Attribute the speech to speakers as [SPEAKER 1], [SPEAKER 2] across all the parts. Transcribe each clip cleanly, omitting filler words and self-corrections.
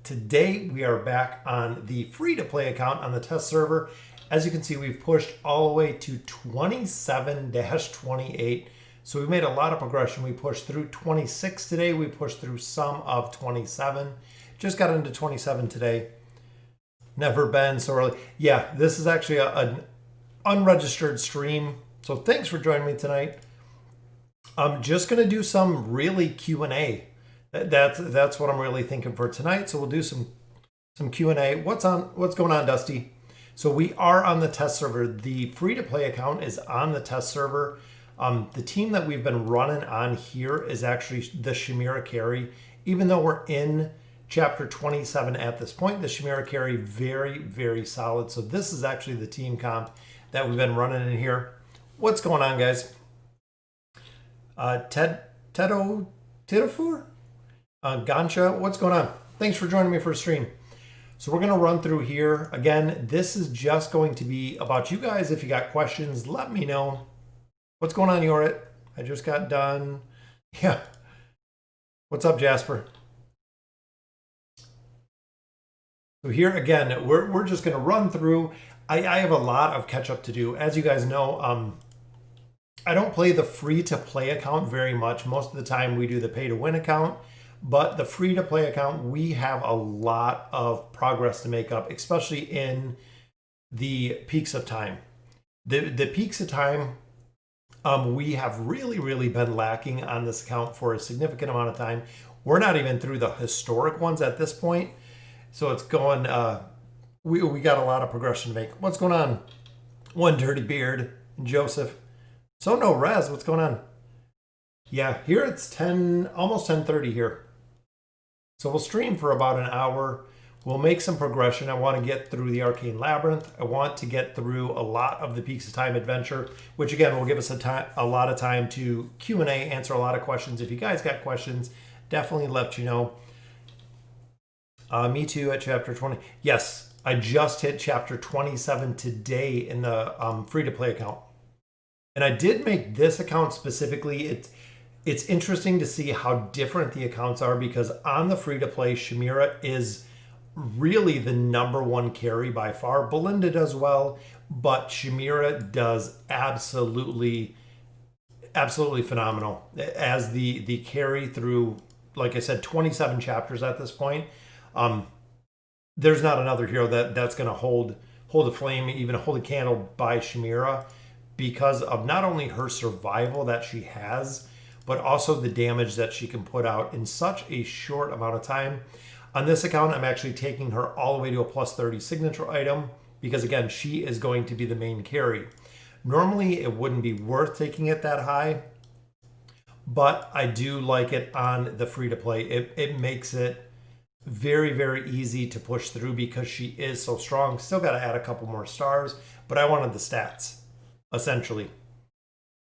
[SPEAKER 1] Today we are back on the free-to-play account on the test server. As you can see, we've pushed all the way to 27-28. So we've made a lot of progression. We pushed through 26 today. We pushed through some of 27. Just got into 27 today. Never been so early. Yeah, this is actually an unregistered stream. So thanks for joining me tonight. I'm just going to do some really Q&A. That's what I'm really thinking for tonight. So we'll do some Q&A. What's going on, Dusty? So we are on the test server. The free-to-play account is on the test server. The team that we've been running on here is actually the Shemira carry. Even though we're in chapter 27 at this point, the Shemira carry very, very solid. So this is actually the team comp that we've been running in here. What's going on, guys? Tidofur? Gansha, what's going on? Thanks for joining me for a stream. So we're going to run through here. Again, this is just going to be about you guys. If you got questions, let me know. What's going on, Yorit? I just got done. Yeah. What's up, Jasper? So here again, we're just going to run through. I have a lot of catch up to do. As you guys know, I don't play the free-to-play account very much. Most of the time we do the pay-to-win account. But the free-to-play account, we have a lot of progress to make up, especially in the peaks of time. The peaks of time, we have really been lacking on this account for a significant amount of time. We're not even through the historic ones at this point. So it's going, we got a lot of progression to make. What's going on? One Dirty Beard, Joseph. So no Rez, what's going on? Yeah, here it's almost 10:30 here. So we'll stream for about an hour. We'll make some progression. I want to get through the Arcane Labyrinth. I want to get through a lot of the Peaks of Time adventure, which again will give us a lot of time to Q&A, answer a lot of questions. If you guys got questions, definitely let you know. Me too at chapter 20. Yes, I just hit chapter 27 today in the free-to-play account. And I did make this account specifically. It's interesting to see how different the accounts are because on the free-to-play, Shemira is really the #1 carry by far. Belinda does well, but Shemira does absolutely phenomenal as the carry through, like I said, 27 chapters at this point. There's not another hero that's going to hold a flame, even hold a candle by Shemira because of not only her survival that she has, but also the damage that she can put out in such a short amount of time. On this account, I'm actually taking her all the way to a +30 signature item because, again, she is going to be the main carry. Normally, it wouldn't be worth taking it that high, but I do like it on the free-to-play. It makes it very easy to push through because she is so strong. Still got to add a couple more stars, but I wanted the stats, essentially.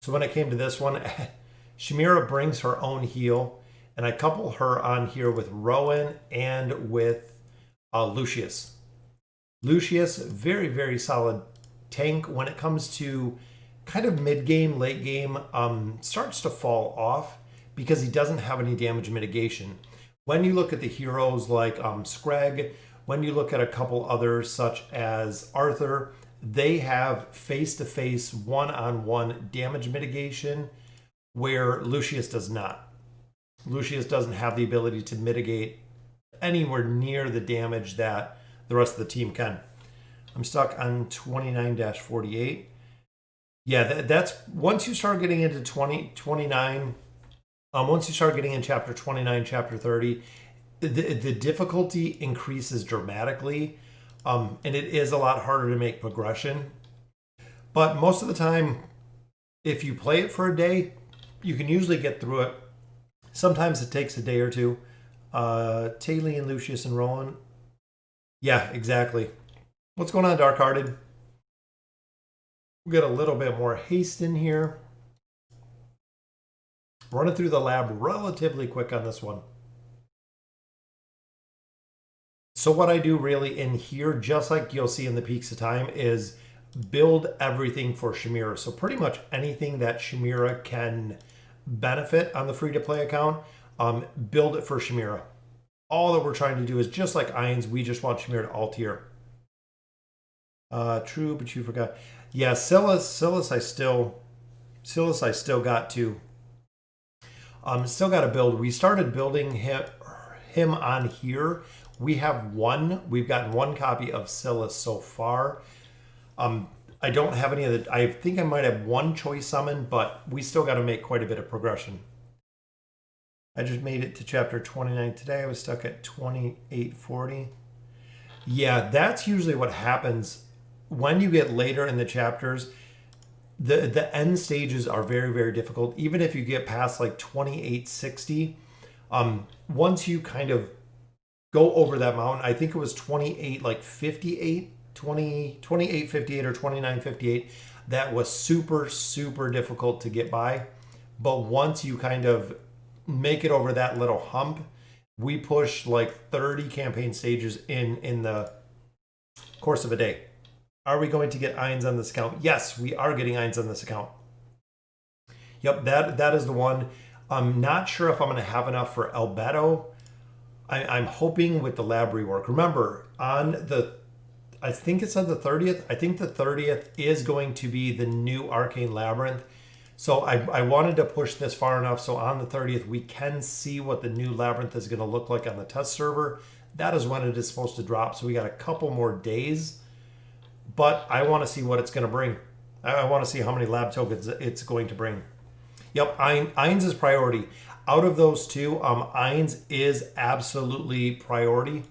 [SPEAKER 1] So when it came to this one, Shemira brings her own heal, and I couple her on here with Rowan and with Lucius. Lucius, very solid tank. When it comes to kind of mid-game, late game, starts to fall off because he doesn't have any damage mitigation. When you look at the heroes like Scrag, when you look at a couple others such as Arthur, they have face-to-face, one-on-one damage mitigation, where Lucius does not. Lucius doesn't have the ability to mitigate anywhere near the damage that the rest of the team can. I'm stuck on 29-48. Yeah, that's once you start getting into 29, once you start getting in chapter 29, chapter 30, the difficulty increases dramatically, and it is a lot harder to make progression. But most of the time, if you play it for a day, you can usually get through it. Sometimes it takes a day or two. Talene, Lucius, and Rowan. Yeah, exactly. What's going on, Dark-Hearted? We'll get a little bit more haste in here. Running through the lab relatively quick on this one. So what I do really in here, just like you'll see in the Peaks of Time, is build everything for Shemira. So pretty much anything that Shemira can benefit on the free-to-play account, build it for Shemira. all that we're trying to do is just like Ainz, we just want Shemira to alt here. True, but you forgot. Yeah, Silas I still got to still got to build. We started building him on here. We've gotten one copy of Silas so far. I don't have any of the, I think I might have one choice summon, but we still got to make quite a bit of progression. I just made it to chapter 29 today. I was stuck at 2840. Yeah, that's usually what happens when you get later in the chapters. The end stages are very, very difficult. Even if you get past like 2860, once you kind of go over that mountain, I think it was 28 like 58, 2858 or 2958. That was super, super difficult to get by. But once you kind of make it over that little hump, we push like 30 campaign stages in the course of a day. Are we going to get Ainz on this account? Yes, we are getting Ainz on this account. Yep, that is the one. I'm not sure if I'm going to have enough for Albedo. I'm hoping with the lab rework. Remember, on the, I think it's on the 30th. I think the 30th is going to be the new Arcane Labyrinth. So I wanted to push this far enough so on the 30th we can see what the new Labyrinth is going to look like on the test server. That is when it is supposed to drop. So we got a couple more days. But I want to see what it's going to bring. I want to see how many lab tokens it's going to bring. Yep, Ainz is priority. Out of those two, Ainz is absolutely priority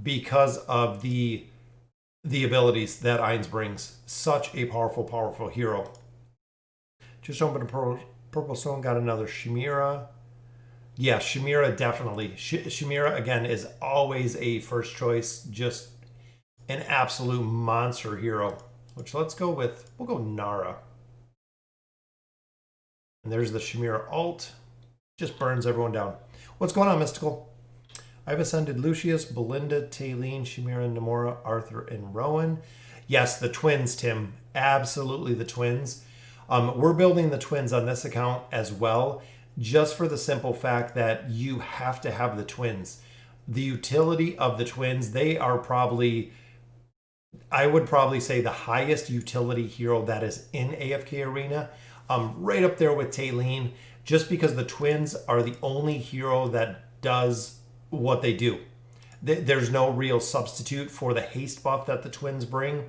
[SPEAKER 1] because of the abilities that Ainz brings. Such a powerful, powerful hero. Just opened a purple stone, got another Shemira. Yeah, Shemira definitely. Shemira, again, is always a first choice. Just an absolute monster hero, which we'll go Nara. And there's the Shemira alt. Just burns everyone down. What's going on, Mystical? I've ascended Lucius, Belinda, Talene, Shemira, Namora, Arthur, and Rowan. Yes, the twins, Tim. Absolutely the twins. We're building the twins on this account as well, just for the simple fact that you have to have the twins. The utility of the twins, they are probably, I would probably say, the highest utility hero that is in AFK Arena. Right up there with Talene, just because the twins are the only hero that does what they do. There's no real substitute for the haste buff that the twins bring.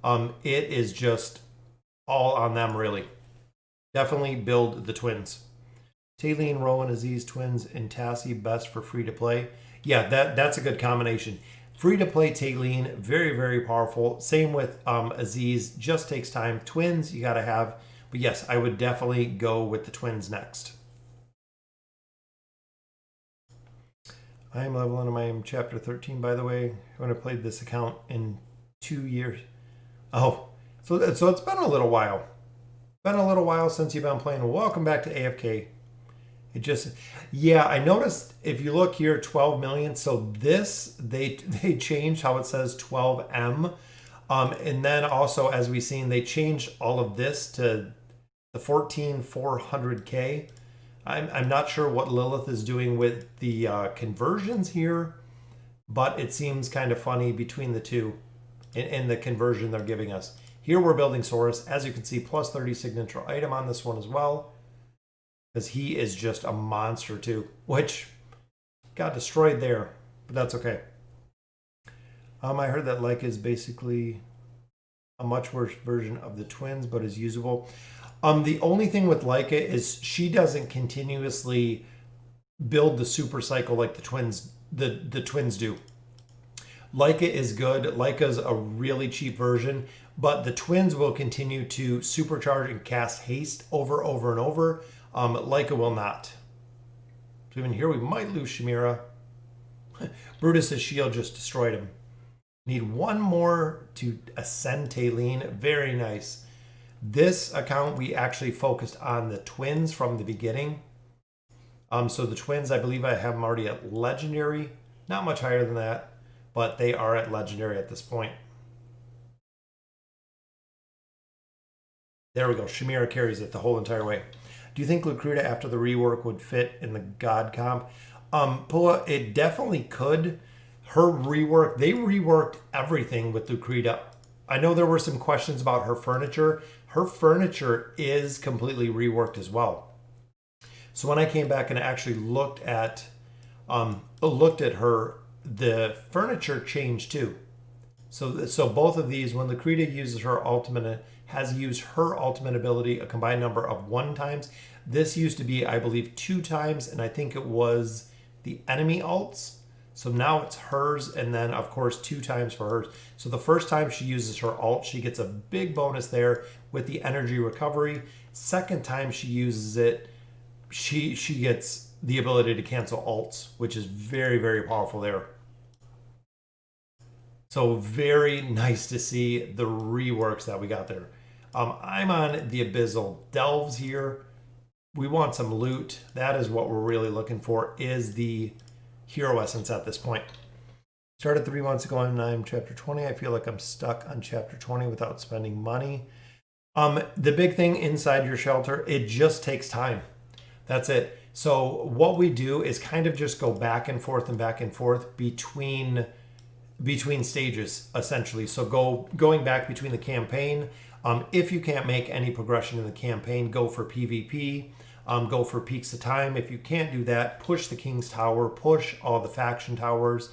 [SPEAKER 1] It is just all on them, really. Definitely build the twins. Talene, Rowan, Aziz, twins, and Tassie, best for free to play. Yeah, that's a good combination. Free to play Talene, very, very powerful. Same with Aziz, just takes time. Twins, you got to have. But yes, I would definitely go with the twins next. I am level 1 of my chapter 13, by the way. I haven't played this account in 2 years. Oh, so it's been a little while. Been a little while since you've been playing. Welcome back to AFK. It just, yeah, I noticed if you look here, 12 million. So this, they changed how it says 12M. And then also, as we've seen, they changed all of this to the 14,400K. I'm not sure what Lilith is doing with the conversions here, but it seems kind of funny between the two in the conversion they're giving us. Here we're building Saurus. As you can see, plus 30 signature item on this one as well, because he is just a monster too, which got destroyed there, but that's okay. I heard that Lyca is basically a much worse version of the twins, but is usable. The only thing with Lyca is she doesn't continuously build the super cycle like the twins do. Lyca is good. Lyca's a really cheap version, but the twins will continue to supercharge and cast haste over and over. Lyca will not. So even here we might lose Shemira. Brutus's shield just destroyed him. Need one more to ascend Talene. Very nice. This account, we actually focused on the twins from the beginning. So the twins, I believe I have them already at legendary. Not much higher than that, but they are at legendary at this point. There we go. Shemira carries it the whole entire way. Do you think Lucretia after the rework would fit in the God comp? Pua, it definitely could. Her rework, they reworked everything with Lucretia. I know there were some questions about her furniture. Her furniture is completely reworked as well. So when I came back and actually looked at her, the furniture changed too. So both of these, when Lucretia uses her ultimate, has used her ultimate ability a combined number of 1 times. This used to be, I believe, 2 times, and I think it was the enemy ults. So now it's hers, and then of course 2 times for hers. So the first time she uses her ult, she gets a big bonus there with the energy recovery. Second time she uses it, she gets the ability to cancel ults, which is very, very powerful there. So very nice to see the reworks that we got there. I'm on the Abyssal Delves here. We want some loot. That is what we're really looking for, is the hero essence at this point. Started 3 months ago and I'm chapter 20. I feel like I'm stuck on chapter 20 without spending money. The big thing inside your shelter, it just takes time. That's it. So what we do is kind of just go back and forth between stages, essentially. So going back between the campaign. If you can't make any progression in the campaign, go for PvP. Go for peaks of time. If you can't do that, push the King's Tower, push all the faction towers.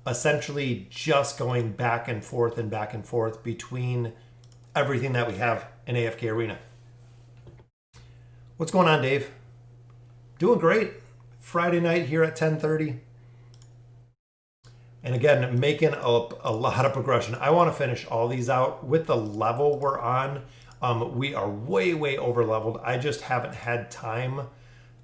[SPEAKER 1] Essentially just going back and forth between everything that we have in AFK Arena. What's going on, Dave? Doing great. Friday night here at 10:30. And again, making a lot of progression. I want to finish all these out. With the level we're on, we are way, way over leveled. I just haven't had time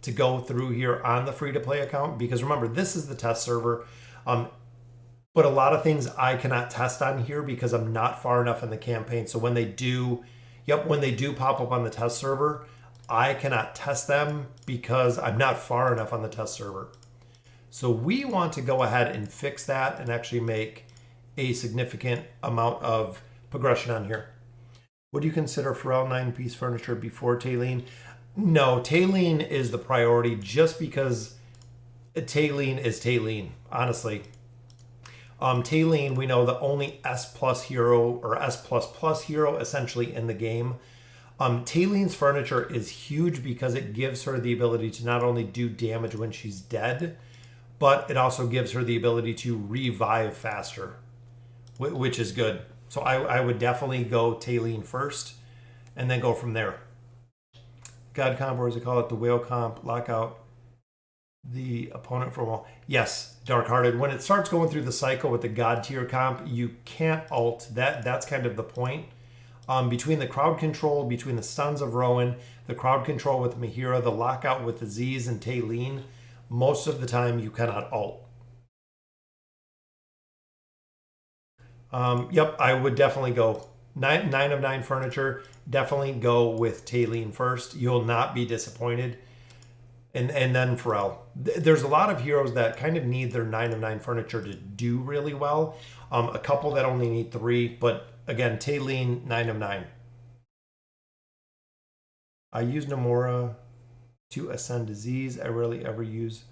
[SPEAKER 1] to go through here on the free-to-play account, because remember, this is the test server. But a lot of things I cannot test on here because I'm not far enough in the campaign. So when they do pop up on the test server, I cannot test them because I'm not far enough on the test server. So we want to go ahead and fix that and actually make a significant amount of progression on here. Would you consider Pharrell 9-piece furniture before Talene? No, Talene is the priority just because Talene is Talene, honestly. Talene, we know the only S+ hero or S++ hero essentially in the game. Talene's furniture is huge because it gives her the ability to not only do damage when she's dead, but it also gives her the ability to revive faster, which is good. So I would definitely go Talene first and then go from there. God comp, or as they call it, the whale comp, lock out the opponent for a while. Yes, Dark-Hearted. When it starts going through the cycle with the God tier comp, you can't ult. That's kind of the point. Between the crowd control, between the Sons of Rowan, the crowd control with Mahira, the lockout with Aziz and Talene, most of the time you cannot ult. Yep, I would definitely go 9 of 9 furniture. Definitely go with Talene first. You'll not be disappointed. And then Pharrell. There's a lot of heroes that kind of need their 9 of 9 furniture to do really well. A couple that only need 3, but again, Talene, 9 of 9. I use Nomura to ascend Aziz. I rarely ever use...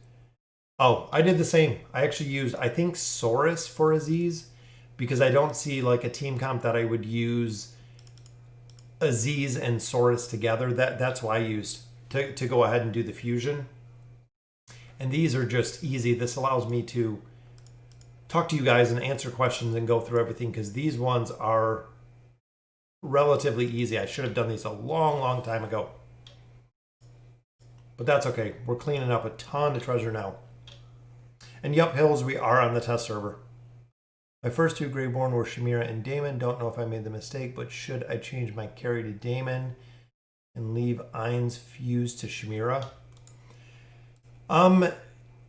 [SPEAKER 1] Oh, I did the same. I actually used, I think, Saurus for Aziz, because I don't see like a team comp that I would use Aziz and Saurus together. That's why I used to go ahead and do the fusion. And these are just easy. This allows me to talk to you guys and answer questions and go through everything, because these ones are relatively easy. I should have done these a long, long time ago. But that's okay. We're cleaning up a ton of treasure now. And yup, Hills, we are on the test server. My first 2 Greyborn were Shemira and Damon. Don't know if I made the mistake, but should I change my carry to Damon and leave Ainz fused to Shemira?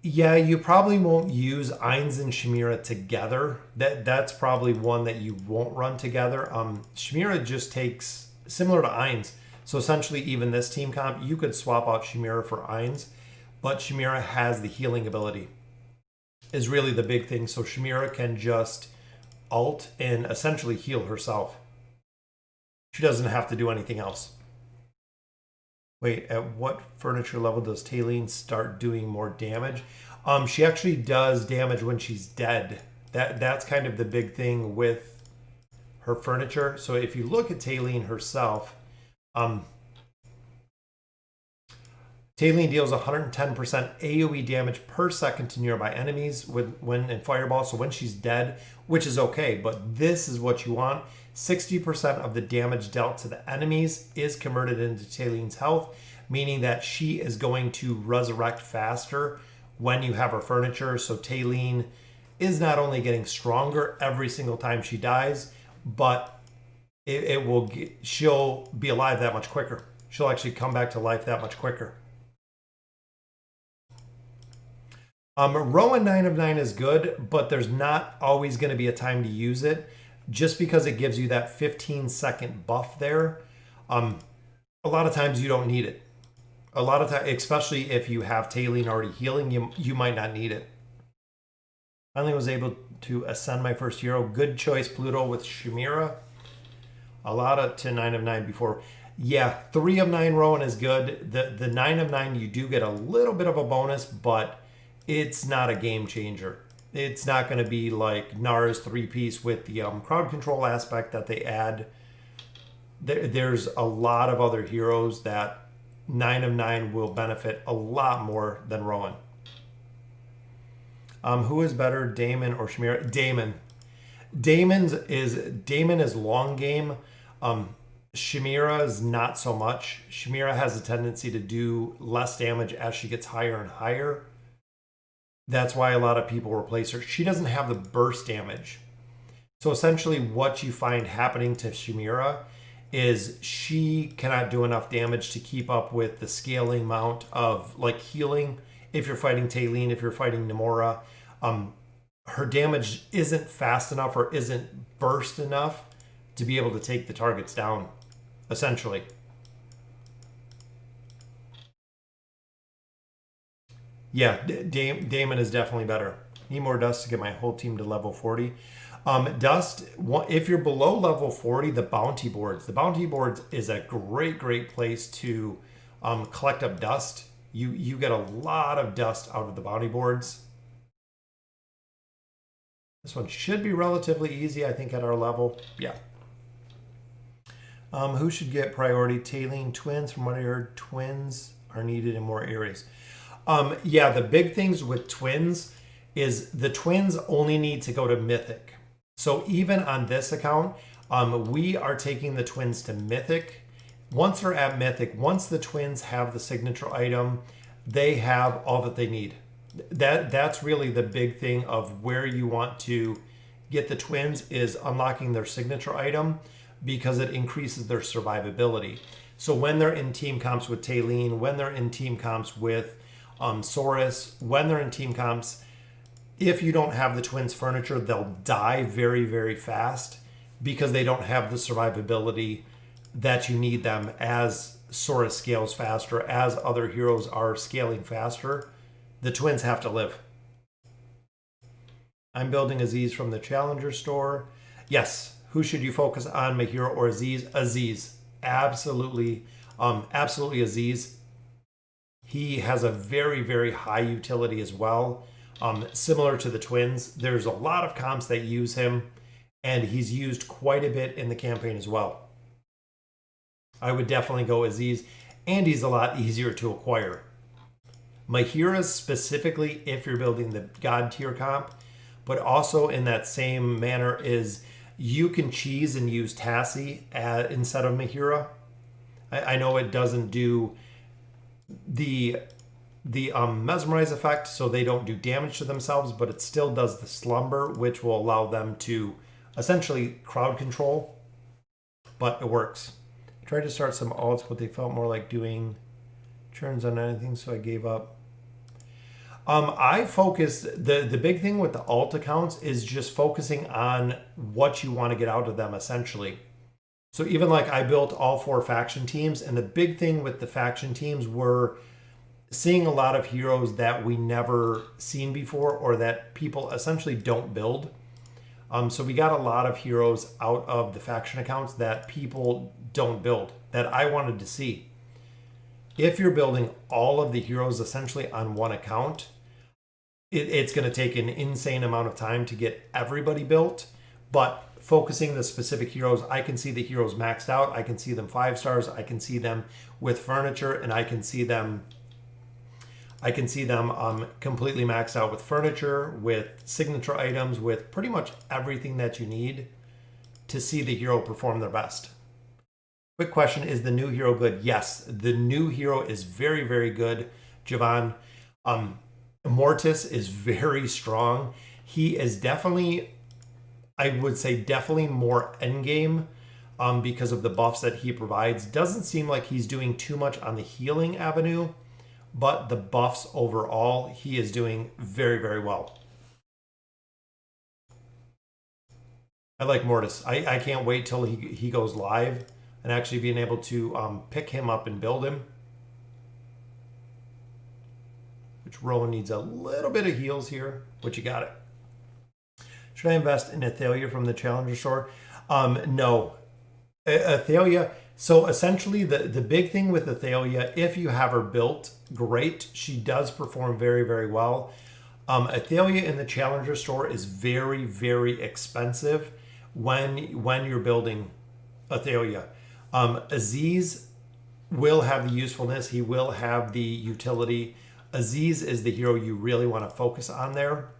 [SPEAKER 1] Yeah, you probably won't use Ainz and Shemira together. That's probably one that you won't run together. Shemira just takes, similar to Ainz. So essentially, even this team comp, you could swap out Shemira for Ainz, but Shemira has the healing ability, is really the big thing. So Shemira can just ult and essentially heal herself. She doesn't have to do anything else. Wait, at what furniture level does Talene start doing more damage? She actually does damage when she's dead. That's kind of the big thing with her furniture. So if you look at Talene herself, Talene deals 110% AoE damage per second to nearby enemies when in Fireball. So when she's dead, which is okay, but this is what you want. 60% of the damage dealt to the enemies is converted into Talene's health, meaning that she is going to resurrect faster when you have her furniture. So Talene is not only getting stronger every single time she dies, but she'll be alive that much quicker. She'll actually come back to life that much quicker. Rowan 9 of 9 is good, but there's not always going to be a time to use it just because it gives you that 15-second buff there. A lot of times you don't need it. A lot of times, especially if you have Talene already healing, you might not need it. Finally was able to ascend my first hero. Good choice, Pluto, with Shemira. A lot of to 9 of 9 before. Yeah, 3 of 9 Rowan is good. The 9 of 9, you do get a little bit of a bonus, but it's not a game changer. It's not going to be like Nara's 3-piece with the crowd control aspect that they add. There's a lot of other heroes that 9 of 9 will benefit a lot more than Rowan. Who is better, Damon or Shemira? Damon. Damon is long game. Shemira is not so much. Shemira has a tendency to do less damage as she gets higher and higher. That's why a lot of people replace her. She doesn't have the burst damage. So essentially what you find happening to Shemira is she cannot do enough damage to keep up with the scaling amount of like healing. If you're fighting Talene, if you're fighting Namora, her damage isn't fast enough or isn't burst enough to be able to take the targets down, essentially. Yeah, Damon is definitely better. Need more dust to get my whole team to level 40. Dust, if you're below level 40, the bounty boards. The bounty boards is a great place to collect up dust. You get a lot of dust out of the bounty boards. This one should be relatively easy, I think, at our level. Yeah. Who should get priority? Talene twins. From what I heard, twins are needed in more areas. Yeah, the big things with twins is the twins only need to go to Mythic. So even on this account, we are taking the twins to Mythic. Once they're at Mythic, once the twins have the signature item, they have all that they need. That's really the big thing of where you want to get the twins is unlocking their signature item because it increases their survivability. So when they're in team comps with Talene, when they're in team comps with Saurus, when they're in team comps, if you don't have the twins furniture, they'll die very fast because they don't have the survivability that you need them as Saurus scales faster, as other heroes are scaling faster. The twins have to live. I'm building Aziz from the Challenger store. Yes. Who should you focus on, Mahira or Aziz? Aziz. Absolutely. Absolutely Aziz. He has a very high utility as well. Similar to the twins. There's a lot of comps that use him, and he's used quite a bit in the campaign as well. I would definitely go Aziz, and he's a lot easier to acquire. Mahira's specifically if you're building the God tier comp, but also in that same manner is you can cheese and use Tassie instead of Mahira. I know it doesn't do the mesmerize effect, so they don't do damage to themselves, but it still does the slumber, which will allow them to essentially crowd control, but it works. I tried to start some alts, but they felt more like doing turns on anything, so I gave up. I focused, the big thing with the alt accounts is just focusing on what you want to get out of them, essentially. So even like I built all 4 faction teams, and the big thing with the faction teams were seeing a lot of heroes that we never seen before or that people essentially don't build. So we got a lot of heroes out of the faction accounts that people don't build that I wanted to see. If you're building all of the heroes essentially on one account, it's going to take an insane amount of time to get everybody built. But focusing the specific heroes, I can see the heroes maxed out. I can see them 5 stars. I can see them with furniture, and I can see them completely maxed out with furniture, with signature items, with pretty much everything that you need to see the hero perform their best. Quick question, is the new hero good? Yes, the new hero is very, very good, Javon. Mortis is very strong. He is definitely, I would say, definitely more endgame because of the buffs that he provides. Doesn't seem like he's doing too much on the healing avenue, but the buffs overall, he is doing very, very well. I like Mortis. I can't wait till he goes live and actually being able to pick him up and build him. Which Rowan needs a little bit of heals here, but you got it. Should I invest in Athalia from the Challenger store? No. Athalia, so essentially the big thing with Athalia, if you have her built, great. She does perform very, very well. Athalia in the Challenger store is very, very expensive when you're building Athalia. Aziz will have the usefulness. He will have the utility. Aziz is the hero you really want to focus on there.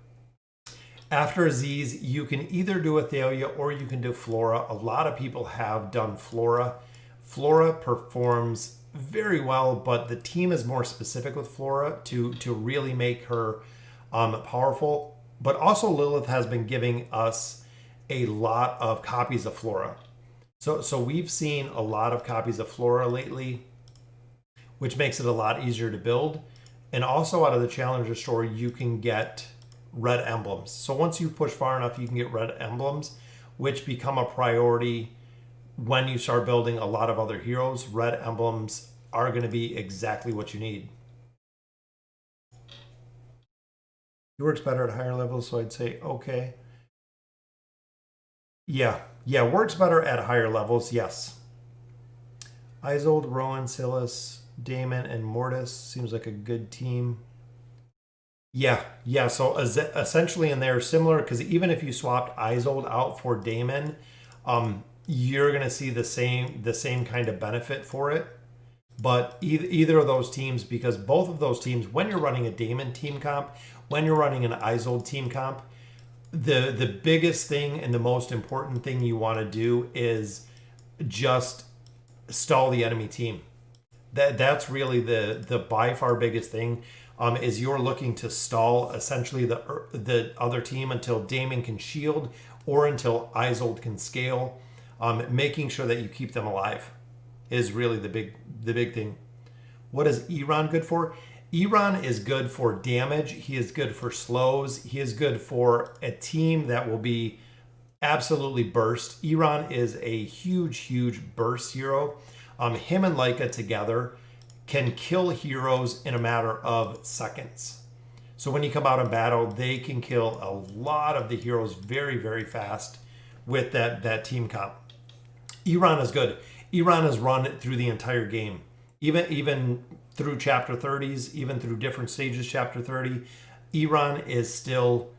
[SPEAKER 1] After Aziz, you can either do Athalia or you can do Flora. A lot of people have done Flora. Flora performs very well, but the team is more specific with Flora to really make her powerful. But also Lilith has been giving us a lot of copies of Flora. So we've seen a lot of copies of Flora lately, which makes it a lot easier to build. And also out of the Challenger store, you can get red emblems. So once you push far enough, you can get red emblems, which become a priority when you start building a lot of other heroes. Red emblems are going to be exactly what you need. It works better at higher levels, so I'd say okay. Yeah, works better at higher levels, yes. Isolde, Rowan, Silas, Damon, and Mortis seems like a good team. Yeah. So essentially in there, similar, because even if you swapped Isolde out for Damon, you're going to see the same kind of benefit for it. But either of those teams, because both of those teams, when you're running a Damon team comp, when you're running an Isolde team comp, the biggest thing and the most important thing you want to do is just stall the enemy team. That's really the by far biggest thing, is you're looking to stall essentially the other team until Damon can shield or until Isolde can scale. Making sure that you keep them alive is really the big thing. What is Eironn good for? Eironn is good for damage. He is good for slows. He is good for a team that will be absolutely burst. Eironn is a huge burst hero. Him and Lyca together can kill heroes in a matter of seconds. So when you come out in battle, they can kill a lot of the heroes very, very fast with that team comp. Eironn is good. Eironn is run through the entire game. Even through chapter 30s, even through different stages, chapter 30, Eironn is still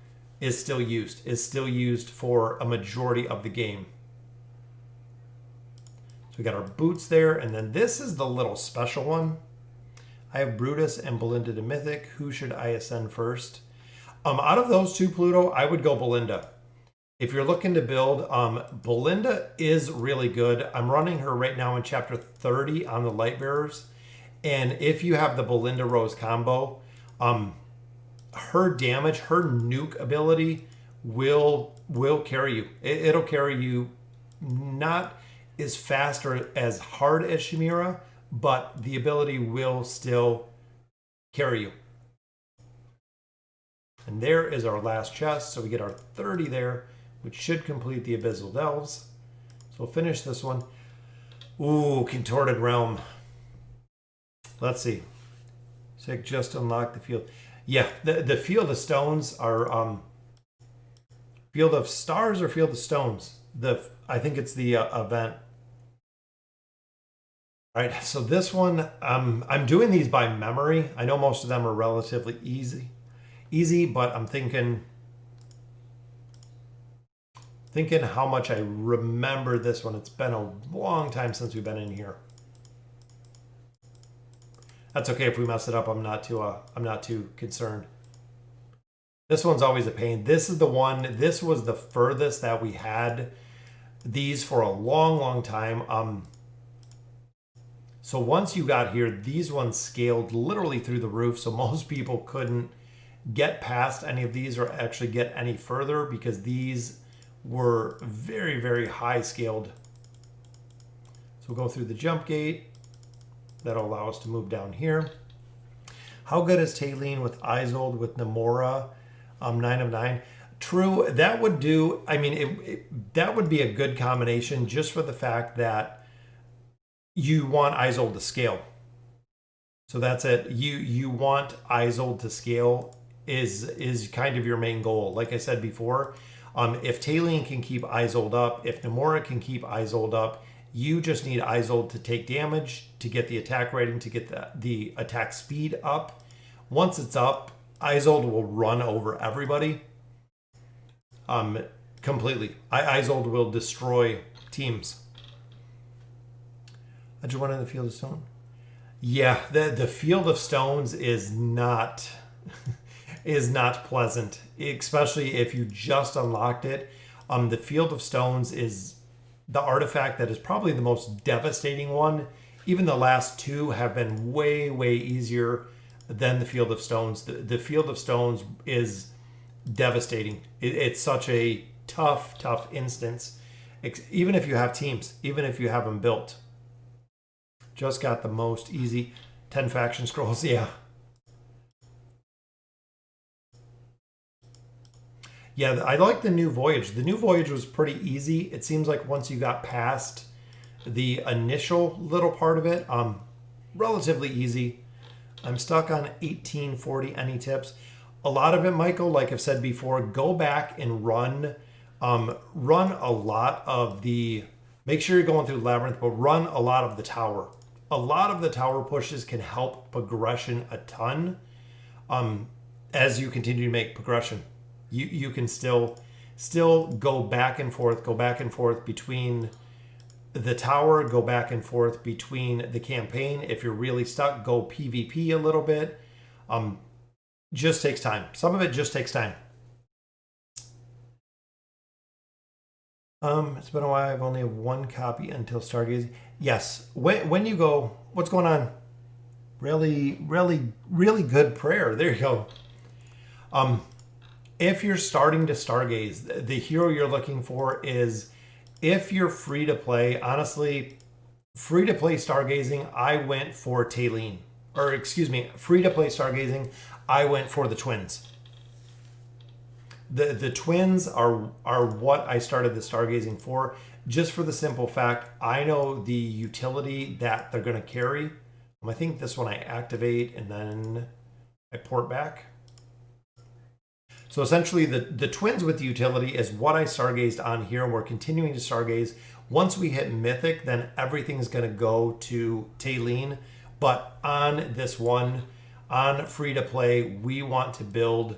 [SPEAKER 1] used for a majority of the game. So we got our boots there, and then this is the little special one. I have Brutus and Belinda to Mythic. Who should I ascend first? Out of those two, Pluto, I would go Belinda. If you're looking to build, Belinda is really good. I'm running her right now in chapter 30 on the Light Bearers. And if you have the Belinda Rose combo, her damage, her nuke ability will carry you. It'll carry you not as fast or as hard as Shemira, but the ability will still carry you. And there is our last chest. So we get our 30 there, which should complete the Abyssal Delves. So we'll finish this one. Ooh, Contorted Realm. Let's see. Sick, just unlock the field. Yeah, the Field of Stones are Field of Stars or Field of Stones. I think it's the event. All right, so this one, I'm doing these by memory. I know most of them are relatively easy easy, but I'm thinking how much I remember this one. It's been a long time since we've been in here. That's okay if we mess it up. I'm not too concerned. This one's always a pain. This is the one. This was the furthest that we had these for a long time. So once you got here, these ones scaled literally through the roof. So most people couldn't get past any of these or actually get any further because these were very high scaled. So we'll go through the jump gate. That'll allow us to move down here. How good is Talene with Isolde with Namora? 9 of 9. True, that would do. I mean, that would be a good combination just for the fact that you want Isolde to scale. So that's it. You want Isolde to scale is kind of your main goal. Like I said before, if Talene can keep Isolde up, if Namora can keep Isolde up, you just need Isolde to take damage, to get the attack rating, to get the attack speed up. Once it's up, Isolde will run over everybody completely. Isolde will destroy teams. Did you run in the Field of Stone? Yeah, the Field of Stones is not is not pleasant, especially if you just unlocked it. The Field of Stones is the artifact that is probably the most devastating one. Even the last two have been way easier than the Field of Stones. The Field of Stones is devastating. It's such a tough instance, even if you have teams, even if you have them built. Just got the most easy 10 faction scrolls. Yeah. Yeah, I like the new Voyage. The new Voyage was pretty easy. It seems like once you got past the initial little part of it, relatively easy. I'm stuck on 1840. Any tips? A lot of it, Michael, like I've said before, go back and run a lot of the, make sure you're going through Labyrinth, but run a lot of the tower. A lot of the tower pushes can help progression a ton as you continue to make progression. You can still go back and forth between the tower, go back and forth between the campaign. If you're really stuck, go PvP a little bit. Just takes time. Some of it just takes time. It's been a while. I've only have one copy until Stargazing. Yes. When you go, what's going on? Really good prayer. There you go. If you're starting to Stargaze, the hero you're looking for is, if you're free to play, honestly, free to play Stargazing, I went for Talene. Or excuse me, free to play Stargazing, I went for the twins. The twins are what I started the Stargazing for, just for the simple fact I know the utility that they're going to carry. I think this one I activate and then I port back. So essentially the twins with the utility is what I Stargazed on here, and we're continuing to Stargaze. Once we hit Mythic, then everything's going to go to Talene. But on this one, on free to play, we want to build,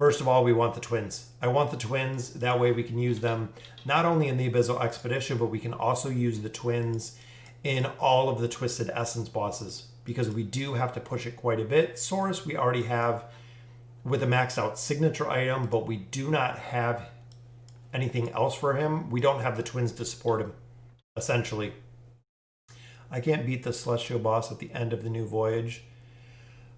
[SPEAKER 1] first of all, we want the twins. I want the twins, that way we can use them not only in the Abyssal Expedition, but we can also use the twins in all of the Twisted Essence bosses, because we do have to push it quite a bit. Saurus we already have with a maxed out signature item, but we do not have anything else for him. We don't have the twins to support him, essentially. I can't beat the Celestial boss at the end of the new Voyage.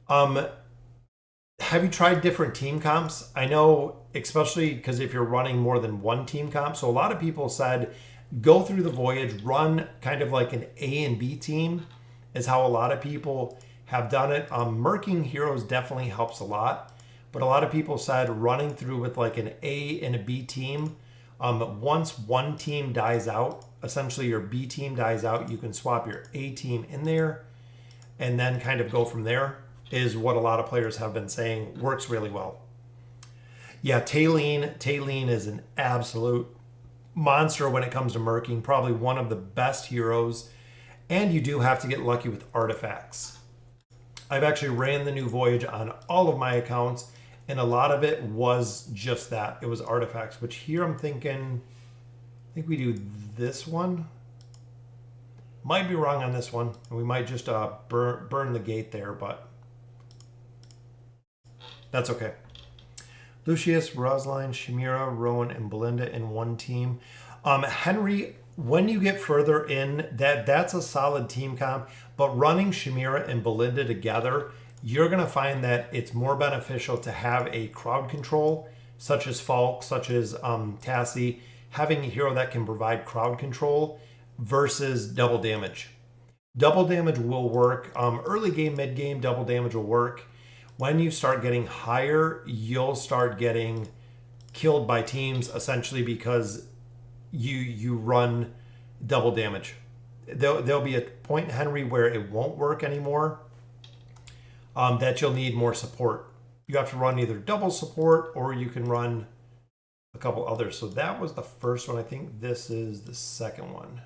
[SPEAKER 1] Have you tried different team comps? I know, especially because if you're running more than one team comp, so a lot of people said, go through the Voyage, run kind of like an A and B team, is how a lot of people have done it. Murking heroes definitely helps a lot. But a lot of people said running through with like an A and a B team, once one team dies out, essentially your B team dies out, you can swap your A team in there and then kind of go from there, is what a lot of players have been saying works really well. Yeah, Talene is an absolute monster when it comes to murking, probably one of the best heroes, and you do have to get lucky with artifacts. I've actually ran the new Voyage on all of my accounts, And a lot of it was just that. It was artifacts, which here I'm thinking, I think we do this one. Might be wrong on this one. And we might just burn the gate there, but that's okay. Lucius, Rosalind, Shemira, Rowan, and Belinda in one team. Henry, when you get further in, that's a solid team comp, but running Shemira and Belinda together, you're going to find that it's more beneficial to have a crowd control, such as Falk, such as Tassie, having a hero that can provide crowd control versus double damage. Double damage will work. Early game, mid game, double damage will work. When you start getting higher, you'll start getting killed by teams essentially because you run double damage. There'll be a point, Henry, where it won't work anymore, that you'll need more support. You have to run either double support or you can run a couple others. So that was the first one. I think this is the second one.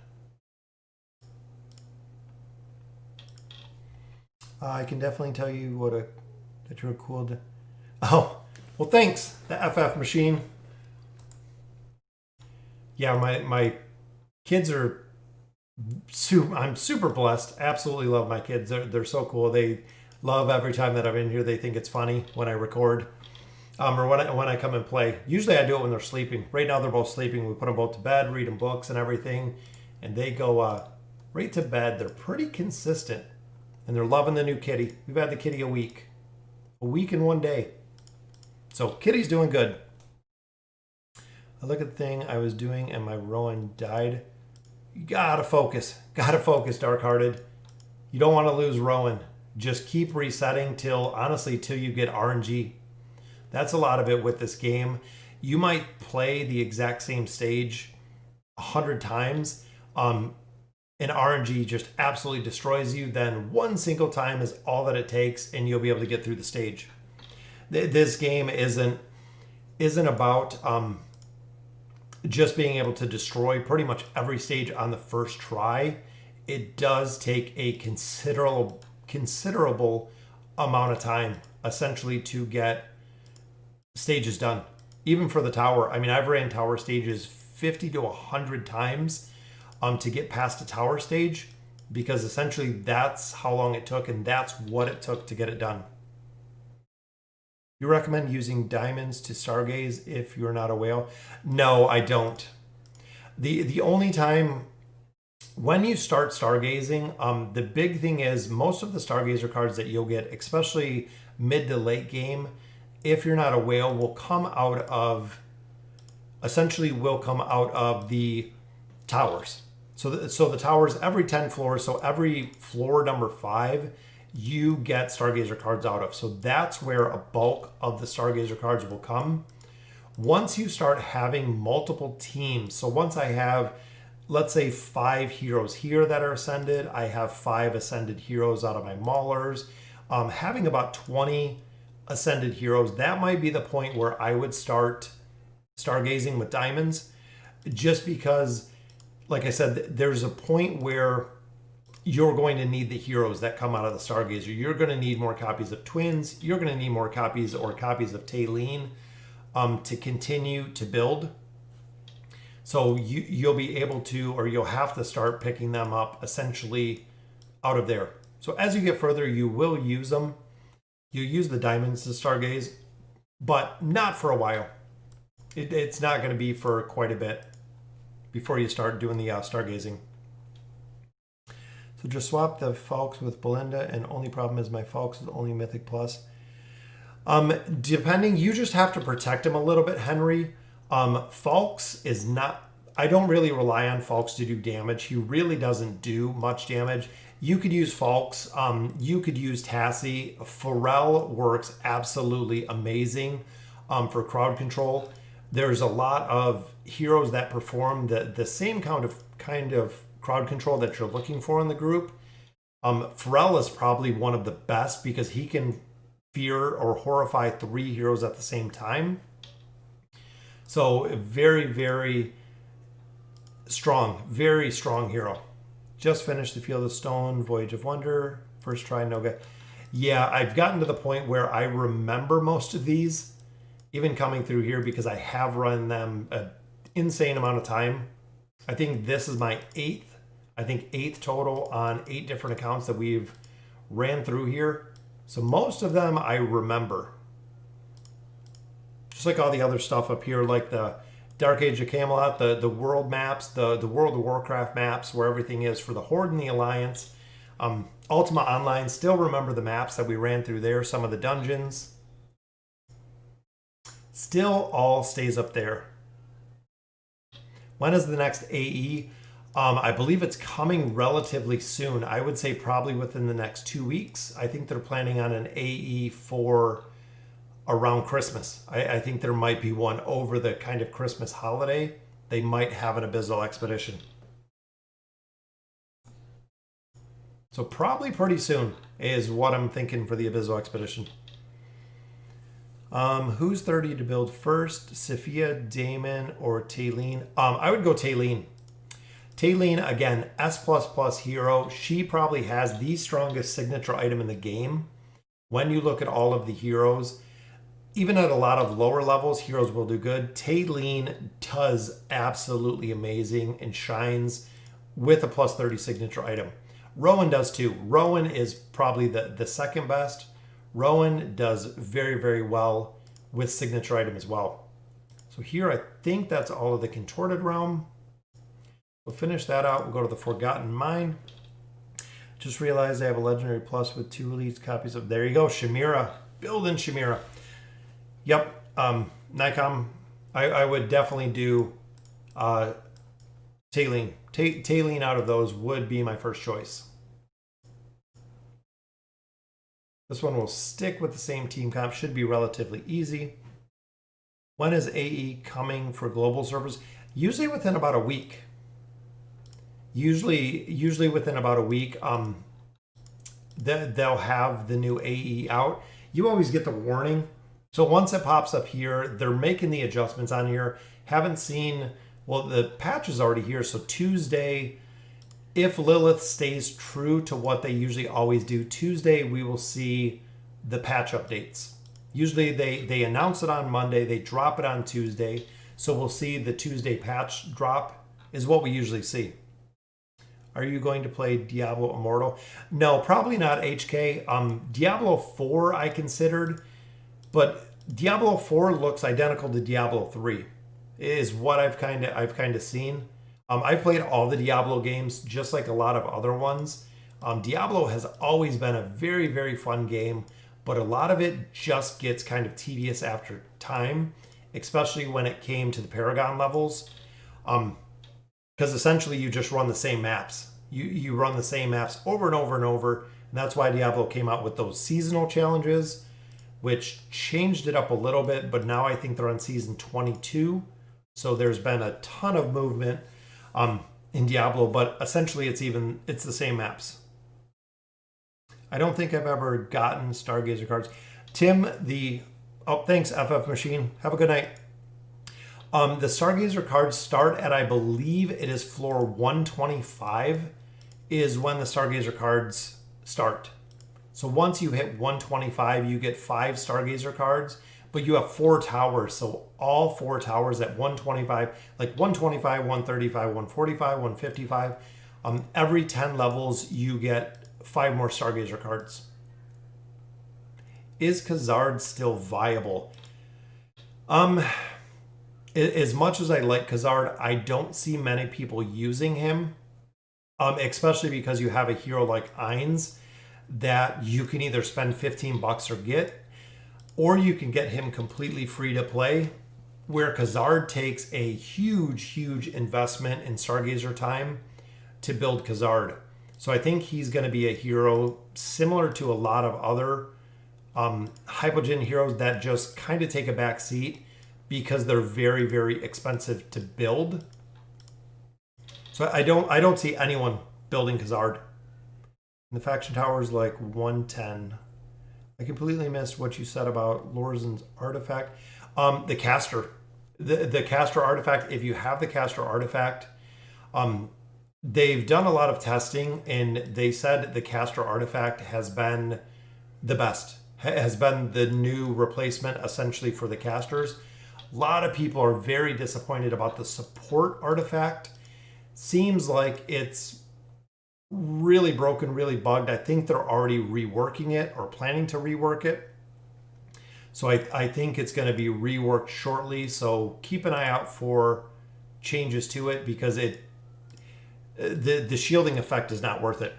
[SPEAKER 1] I can definitely tell you that you're cool. Oh, well, thanks, the FF machine. Yeah, my kids are. I'm super blessed. Absolutely love my kids. They're so cool. They love every time that I'm in here. They think it's funny when I record, or when I come and play. Usually I do it when they're sleeping. Right now they're both sleeping. We put them both to bed, read them books and everything, and they go right to bed. They're pretty consistent, and they're loving the new kitty. We've had the kitty a week and 1 day. So kitty's doing good. I look at the thing I was doing and my Rowan died. You gotta focus, Dark-Hearted. You don't want to lose Rowan. Just keep resetting till you get RNG. That's a lot of it with this game. You might play the exact same stage 100 times, and RNG just absolutely destroys you. Then one single time is all that it takes, and you'll be able to get through the stage. This game isn't about just being able to destroy pretty much every stage on the first try. It does take a considerable amount of time, essentially, to get stages done. Even for the tower. I mean, I've ran tower stages 50 to 100 times to get past a tower stage, because essentially that's how long it took, and that's what it took to get it done. You recommend using diamonds to stargaze if you're not a whale? No, I don't. The only time when you start stargazing, the big thing is most of the stargazer cards that you'll get, especially mid to late game, if you're not a whale, will come out of the towers. So the towers, every 10 floors, so every floor number 5, you get Stargazer cards out of. So that's where a bulk of the Stargazer cards will come. Once you start having multiple teams, so once I have, let's say, 5 heroes here that are ascended, I have 5 ascended heroes out of my maulers, having about 20 ascended heroes, that might be the point where I would start stargazing with diamonds, just because, like I said, there's a point where you're going to need the heroes that come out of the Stargazer. You're going to need more copies of Twins. You're going to need more copies of Talene to continue to build. So you'll be able to, or you'll have to start picking them up essentially out of there. So as you get further, you will use them. You use the diamonds to stargaze, but not for a while. It's not going to be for quite a bit before you start doing the stargazing. So just swap the Falks with Belinda, and only problem is my Falks is only Mythic Plus. Depending, you just have to protect him a little bit, Henry. Falks is not, I don't really rely on Falks to do damage. He really doesn't do much damage. You could use Falks, you could use Tassie. Pharrell works absolutely amazing for crowd control. There's a lot of heroes that perform the same kind of crowd control that you're looking for in the group. Pharrell is probably one of the best because he can fear or horrify 3 heroes at the same time. So very, very strong hero. Just finished the Field of Stone, Voyage of Wonder, first try, no good. Yeah, I've gotten to the point where I remember most of these. even coming through here, because I have run them an insane amount of time. I think this is my eighth total on 8 different accounts that we've ran through here. So most of them I remember. Just like all the other stuff up here, like the Dark Age of Camelot, the world maps, the World of Warcraft maps, where everything is for the Horde and the Alliance. Ultima Online, still remember the maps that we ran through there, some of the dungeons. Still all stays up there. When is the next AE? I believe it's coming relatively soon. I would say probably within the next 2 weeks. I think they're planning on an AE for around Christmas. I think there might be one over the kind of Christmas holiday. They might have an Abyssal expedition. So probably pretty soon is what I'm thinking for the Abyssal expedition. Who's 30 to build first? Sophia, Damon, or Talene? I would go Talene. Talene, again, S++ hero. She probably has the strongest signature item in the game. When you look at all of the heroes, even at a lot of lower levels, heroes will do good. Talene does absolutely amazing and shines with a +30 signature item. Rowan does too. Rowan is probably the second best. Rowan does very, very well with signature item as well. So here I think that's all of the Contorted Realm. We'll finish that out. We'll go to the Forgotten Mine. Just realized I have a Legendary Plus with 2 released copies of... There you go, Shemira. Building Shemira. Yep. Nikon, I would definitely do Talene. Talene out of those would be my first choice. This one will stick with the same team comp. Should be relatively easy. When is AE coming for global servers? Usually within about a week. Usually within about a week. They'll have the new AE out. You always get the warning. So once it pops up here, they're making the adjustments on here. Haven't seen, well, the patch is already here. So Tuesday, if Lilith stays true to what they usually always do, Tuesday we will see the patch updates. Usually they announce it on Monday, they drop it on Tuesday. So we'll see the Tuesday patch drop is what we usually see. Are you going to play Diablo Immortal? No, probably not, HK. Diablo 4 I considered, but Diablo 4 looks identical to Diablo 3, is what I've kind of seen. I've played all the Diablo games, just like a lot of other ones. Diablo has always been a very, very fun game, but a lot of it just gets kind of tedious after time, especially when it came to the Paragon levels. Because essentially you just run the same maps. You run the same maps over and over and over. And that's why Diablo came out with those seasonal challenges, which changed it up a little bit. But now I think they're on season 22. So there's been a ton of movement in Diablo. But essentially it's the same maps. I don't think I've ever gotten Stargazer cards. Tim, thanks, FF Machine. Have a good night. The Stargazer cards start at, I believe it is floor 125 is when the Stargazer cards start. So once you hit 125, you get 5 Stargazer cards, but you have 4 towers. So all 4 towers at 125, like 125, 135, 145, 155. Every 10 levels, you get 5 more Stargazer cards. Is Khazard still viable? As much as I like Khazard, I don't see many people using him, especially because you have a hero like Ainz that you can either spend 15 bucks or you can get him completely free to play, where Khazard takes a huge investment in Stargazer time to build Khazard. So I think he's going to be a hero similar to a lot of other Hypogean heroes that just kind of take a back seat because they're very, very expensive to build. So I don't see anyone building Khazard. And the faction tower is like 110. I completely missed what you said about Lorzen's artifact. The caster. The caster artifact, if you have the caster artifact, they've done a lot of testing and they said the caster artifact has been the best. has been the new replacement essentially for the casters. A lot of people are very disappointed about the support artifact. Seems like it's really broken, really bugged. I think they're already reworking it or planning to rework it. So I think it's going to be reworked shortly. So keep an eye out for changes to it, because the shielding effect is not worth it.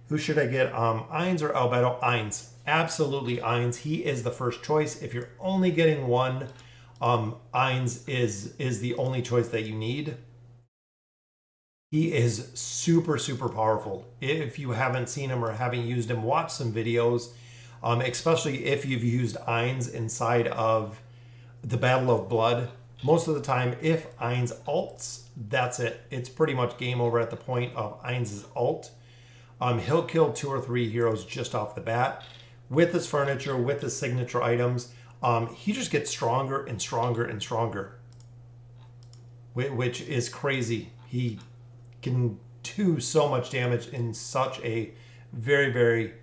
[SPEAKER 1] Who should I get? Ainz or Albedo? Ainz. Absolutely Ainz. He is the first choice. If you're only getting one, Ainz is the only choice that you need. He is super, super powerful. If you haven't seen him or haven't used him, watch some videos, especially if you've used Ainz inside of the Battle of Blood. Most of the time, if Ainz ults, that's it. It's pretty much game over at the point of Ainz's ult. He'll kill 2 or 3 heroes just off the bat. With his furniture, with his signature items, he just gets stronger and stronger and stronger, which is crazy. He can do so much damage in such a very, very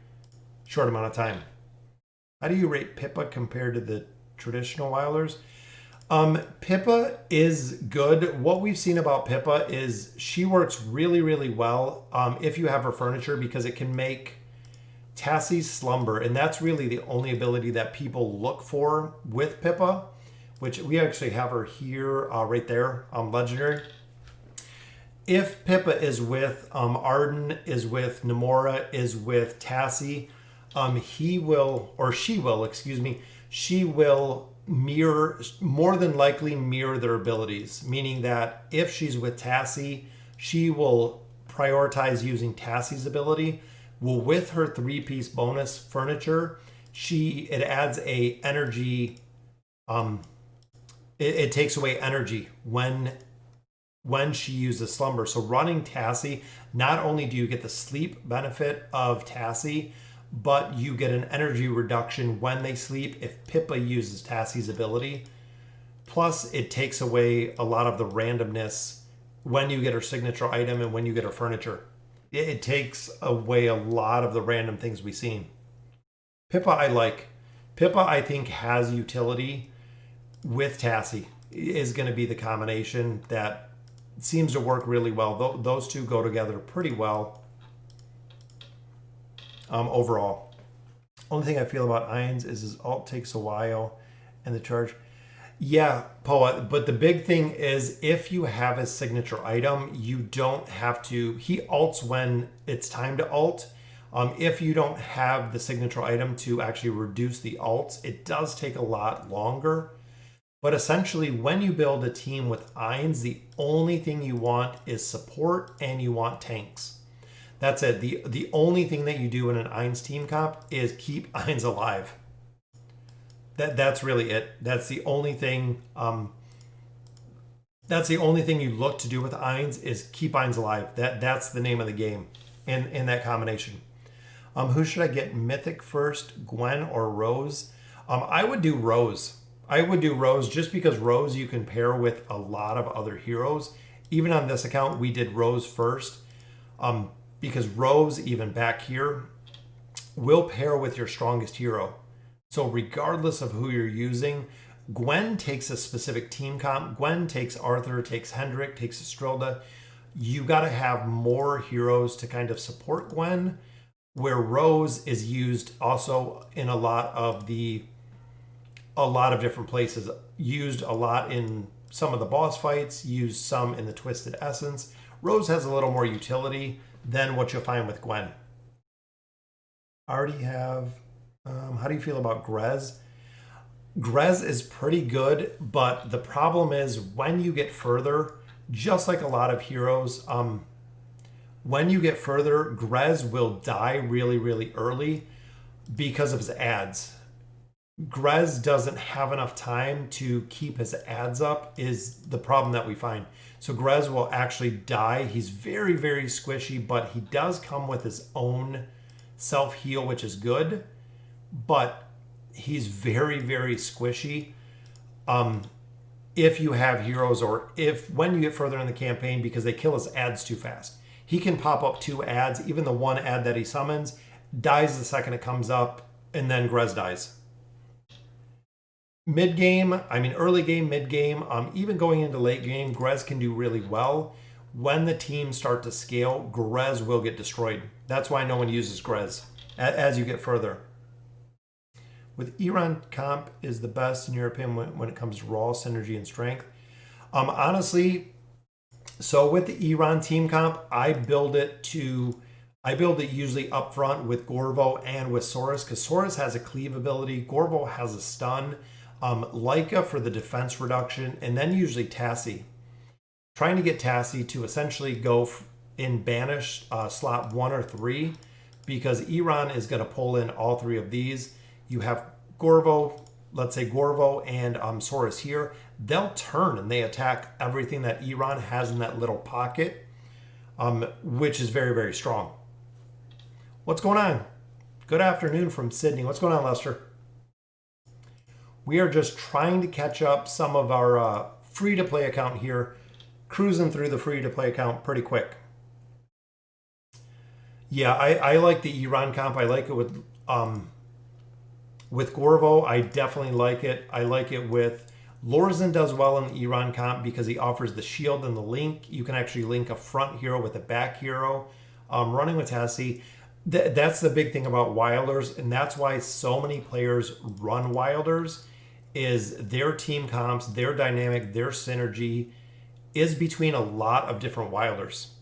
[SPEAKER 1] short amount of time. How do you rate Pippa compared to the traditional Wilders? Pippa is good. What we've seen about Pippa is she works really, really well if you have her furniture, because it can make Tassie's slumber, and that's really the only ability that people look for with Pippa, which we actually have her here, right there, legendary. If Pippa is with Arden, is with Namora, is with Tassie, she will mirror, more than likely mirror their abilities, meaning that if she's with Tassie, she will prioritize using Tassie's ability. Well, with her 3-piece bonus furniture, it adds a energy, it takes away energy when she uses slumber. So running Tassie, not only do you get the sleep benefit of Tassie, but you get an energy reduction when they sleep if Pippa uses Tassie's ability. Plus, it takes away a lot of the randomness when you get her signature item and when you get her furniture. It takes away a lot of the random things we've seen. Pippa I like. Pippa I think has utility with Tassie. Is going to be the combination that seems to work really well. Those two go together pretty well overall. Only thing I feel about Ainz is his ult takes a while and the charge. Yeah, Poa, but the big thing is if you have his signature item, you don't have to, he ults when it's time to ult. If you don't have the signature item to actually reduce the ults, it does take a lot longer. But essentially, when you build a team with Ainz, the only thing you want is support and you want tanks. That's it. The only thing that you do in an Ainz team comp is keep Ainz alive. That's really it. That's the only thing. That's the only thing you look to do with Ainz is keep Ainz alive. That's the name of the game in that combination. Who should I get Mythic first, Gwen or Rose? I would do Rose. I would do Rose just because Rose you can pair with a lot of other heroes. Even on this account, we did Rose first because Rose, even back here, will pair with your strongest hero. So regardless of who you're using, Gwen takes a specific team comp. Gwen takes Arthur, takes Hendrik, takes Estrilda. You got to have more heroes to kind of support Gwen, where Rose is used also in a lot of different places. Used a lot in some of the boss fights, used some in the Twisted Essence. Rose has a little more utility than what you'll find with Gwen. I already have, how do you feel about Grez? Grez is pretty good, but the problem is when you get further, just like a lot of heroes, when you get further, Grez will die really, really early because of his ads. Grez doesn't have enough time to keep his ads up is the problem that we find. So Grez will actually die. He's very, very squishy, but he does come with his own self-heal, which is good, but he's very, very squishy. If you have heroes or when you get further in the campaign, because they kill his ads too fast. He can pop up 2 ads, even the 1 ad that he summons dies the second it comes up. and then Grez dies. Mid game, I mean early game, mid game, even going into late game, Grez can do really well. When the teams start to scale, Grez will get destroyed. That's why no one uses Grez as you get further. With Eironn comp is the best in your opinion when it comes to raw synergy and strength. Honestly, so with the Eironn team comp, I build it usually up front with Gorvo and with Saurus, because Saurus has a cleave ability, Gorvo has a stun, Lyca for the defense reduction, and then usually Tassie. Trying to get Tassie to essentially go in banished slot 1 or 3, because Eironn is going to pull in all 3 of these. You have Gorvo, let's say Gorvo and Saurus here. They'll turn and they attack everything that Eironn has in that little pocket, which is very, very strong. What's going on? Good afternoon from Sydney. What's going on, Lester? We are just trying to catch up some of our free-to-play account here, cruising through the free-to-play account pretty quick. Yeah, I like the Eironn comp. I like it with Gorvo. I definitely like it. I like it with Lorzen does well in the Eironn comp because he offers the shield and the link. You can actually link a front hero with a back hero. Running with Tassie, that's the big thing about Wilders, and that's why so many players run Wilders, is their team comps, their dynamic, their synergy is between a lot of different Wilders.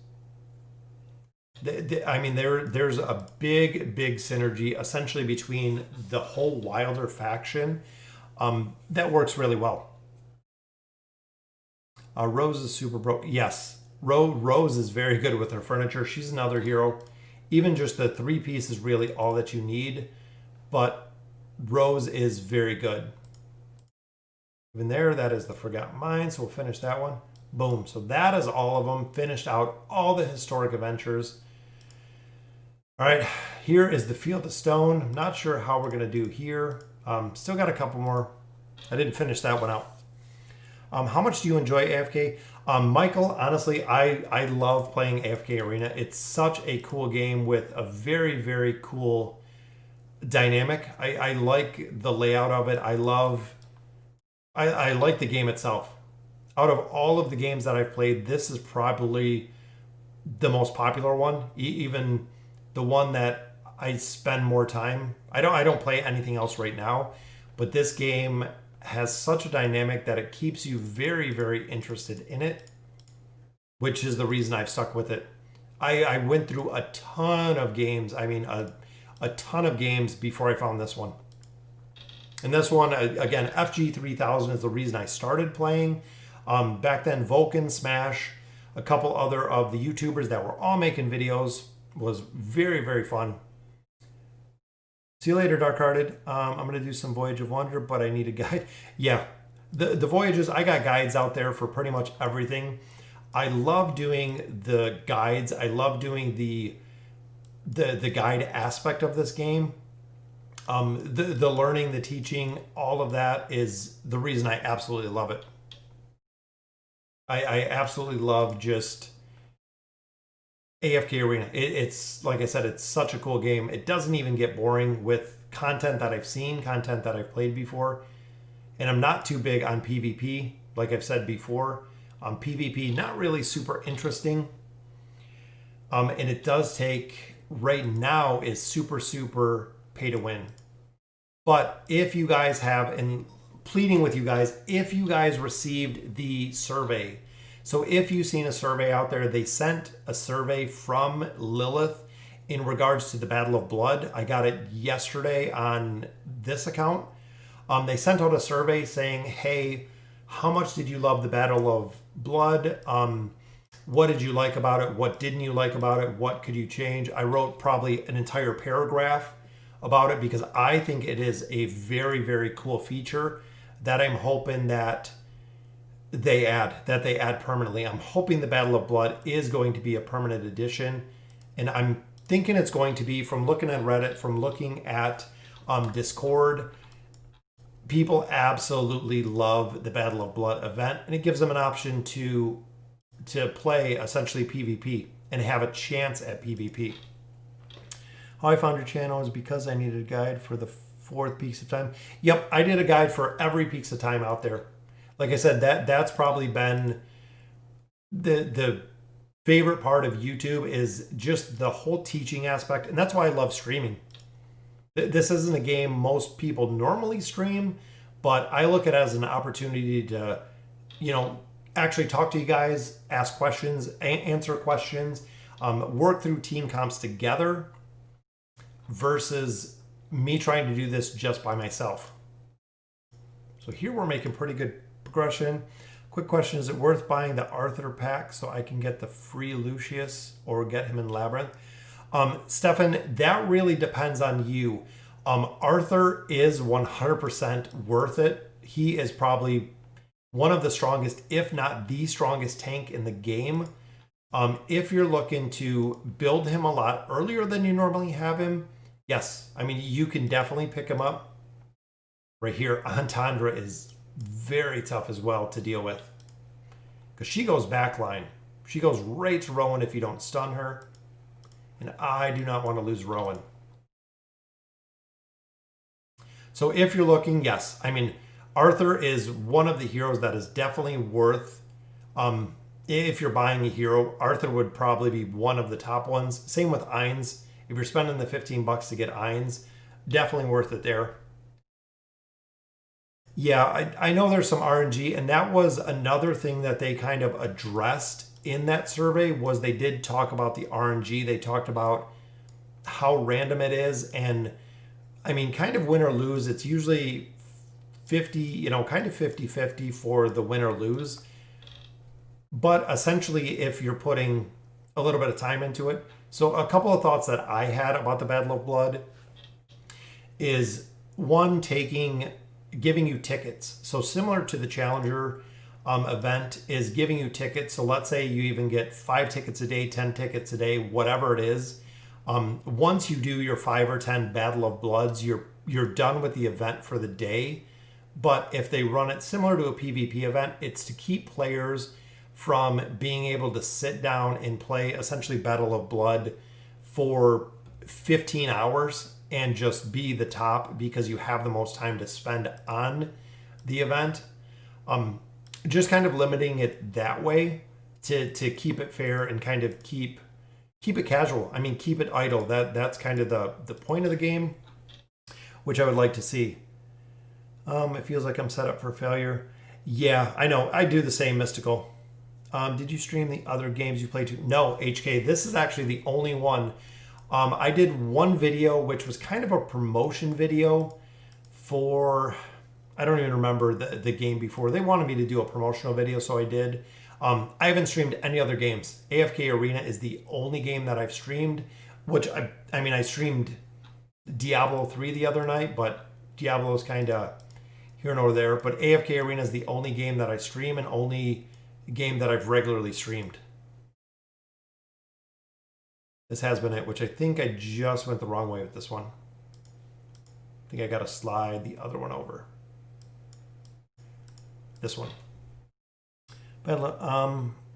[SPEAKER 1] I mean, there's a big synergy essentially between the whole Wilder faction that works really well. Rose is super broke. Yes, Rose is very good with her furniture. She's another hero. Even just the 3-piece is really all that you need, but Rose is very good. Even there, that is the Forgotten Mine, so we'll finish that one. Boom. So that is all of them. Finished out all the historic adventures. All right, here is the Field of Stone. I'm not sure how we're going to do here. Still got a couple more. I didn't finish that one out. How much do you enjoy AFK? Michael, honestly, I love playing AFK Arena. It's such a cool game with a very cool dynamic. I like the layout of it. I like the game itself. Out of all of the games that I've played, this is probably the most popular one. Even the one that I spend more time. I don't play anything else right now, but this game has such a dynamic that it keeps you very interested in it, which is the reason I've stuck with it. I went through a ton of games. I mean, a ton of games before I found this one. And this one, again, FG3000 is the reason I started playing. Back then, Vulcan, Smash, a couple other of the YouTubers that were all making videos, was very fun. See you later, Dark-Hearted. I'm going to do some Voyage of Wonder, but I need a guide. Yeah, the Voyages, I got guides out there for pretty much everything. I love doing the guides. I love doing the guide aspect of this game. The learning, the teaching, all of that is the reason I absolutely love it. I absolutely love just AFK Arena. It's like I said, it's such a cool game. It doesn't even get boring with content that I've seen, content that I've played before. And I'm not too big on PvP, like I've said before. PvP, not really super interesting. And it does take, right now, is super pay to win. But if you guys have, and pleading with you guys, if you guys received the survey, so if you've seen a survey out there, they sent a survey from Lilith in regards to the Battle of Blood. I got it yesterday on this account. They sent out a survey saying, hey, how much did you love the Battle of Blood? What did you like about it? What didn't you like about it? What could you change? I wrote probably an entire paragraph about it because I think it is a very cool feature that I'm hoping that they add permanently. I'm hoping the Battle of Blood is going to be a permanent addition, and I'm thinking it's going to be, from looking at Reddit, from looking at Discord. People absolutely love the Battle of Blood event, and it gives them an option to play essentially PvP and have a chance at PvP. How I found your channel is because I needed a guide for the 4th Peaks of Time. Yep, I did a guide for every Peaks of Time out there. Like I said, that's probably been the favorite part of YouTube, is just the whole teaching aspect. And that's why I love streaming. This isn't a game most people normally stream, but I look at it as an opportunity to, you know, actually talk to you guys, ask questions, answer questions, work through team comps together versus me trying to do this just by myself. So here we're making pretty good progression. Quick question, is it worth buying the Arthur pack so I can get the free Lucius or get him in Labyrinth? Stefan, that really depends on you. Arthur is 100% worth it. He is probably one of the strongest, if not the strongest tank in the game. If you're looking to build him a lot earlier than you normally have him, yes. I mean, you can definitely pick him up. Right here, Entendre is very tough as well to deal with, because she goes backline. She goes right to Rowan if you don't stun her. And I do not want to lose Rowan. So if you're looking, yes. I mean, Arthur is one of the heroes that is definitely worth, if you're buying a hero, Arthur would probably be one of the top ones. Same with Ainz. If you're spending the $15 to get Ainz, definitely worth it there. Yeah, I know there's some RNG, and that was another thing that they kind of addressed in that survey, was they did talk about the RNG. They talked about how random it is, and I mean, kind of win or lose, it's usually 50, you know, kind of 50-50 for the win or lose. But essentially, if you're putting a little bit of time into it. So a couple of thoughts that I had about the Battle of Blood is, one, giving you tickets. So similar to the Challenger event is giving you tickets. So let's say you even get 5 tickets a day, 10 tickets a day, whatever it is. Once you do your 5 or 10 Battle of Bloods, you're done with the event for the day. But if they run it similar to a PvP event, it's to keep players from being able to sit down and play essentially Battle of Blood for 15 hours and just be the top because you have the most time to spend on the event. Just kind of limiting it that way to keep it fair and kind of keep it casual. I mean, keep it idle. That's kind of the point of the game, which I would like to see. It feels like I'm set up for failure. Yeah, I know. I do the same, Mystical. Did you stream the other games you played too? No, HK. This is actually the only one. I did one video, which was kind of a promotion video for, I don't even remember the game before. They wanted me to do a promotional video, so I did. I haven't streamed any other games. AFK Arena is the only game that I've streamed, which I mean, I streamed Diablo 3 the other night, but Diablo's kind of here and over there. But AFK Arena is the only game that I stream and only game that I've regularly streamed. This has been it, which I think I just went the wrong way with this one. I think I got to slide the other one over. This one. But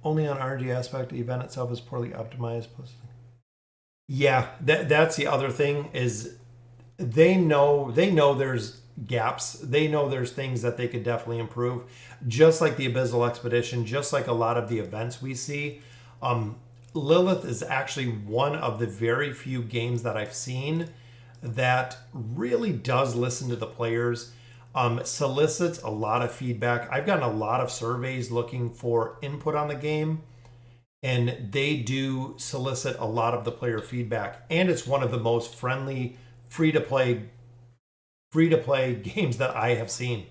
[SPEAKER 1] only on RNG aspect, the event itself is poorly optimized. Plus, yeah, that's the other thing, is they know there's gaps. They know there's things that they could definitely improve. Just like the Abyssal Expedition, just like a lot of the events we see. Lilith is actually one of the very few games that I've seen that really does listen to the players, solicits a lot of feedback. I've gotten a lot of surveys looking for input on the game, and they do solicit a lot of the player feedback. And it's one of the most friendly, free-to-play games that I have seen.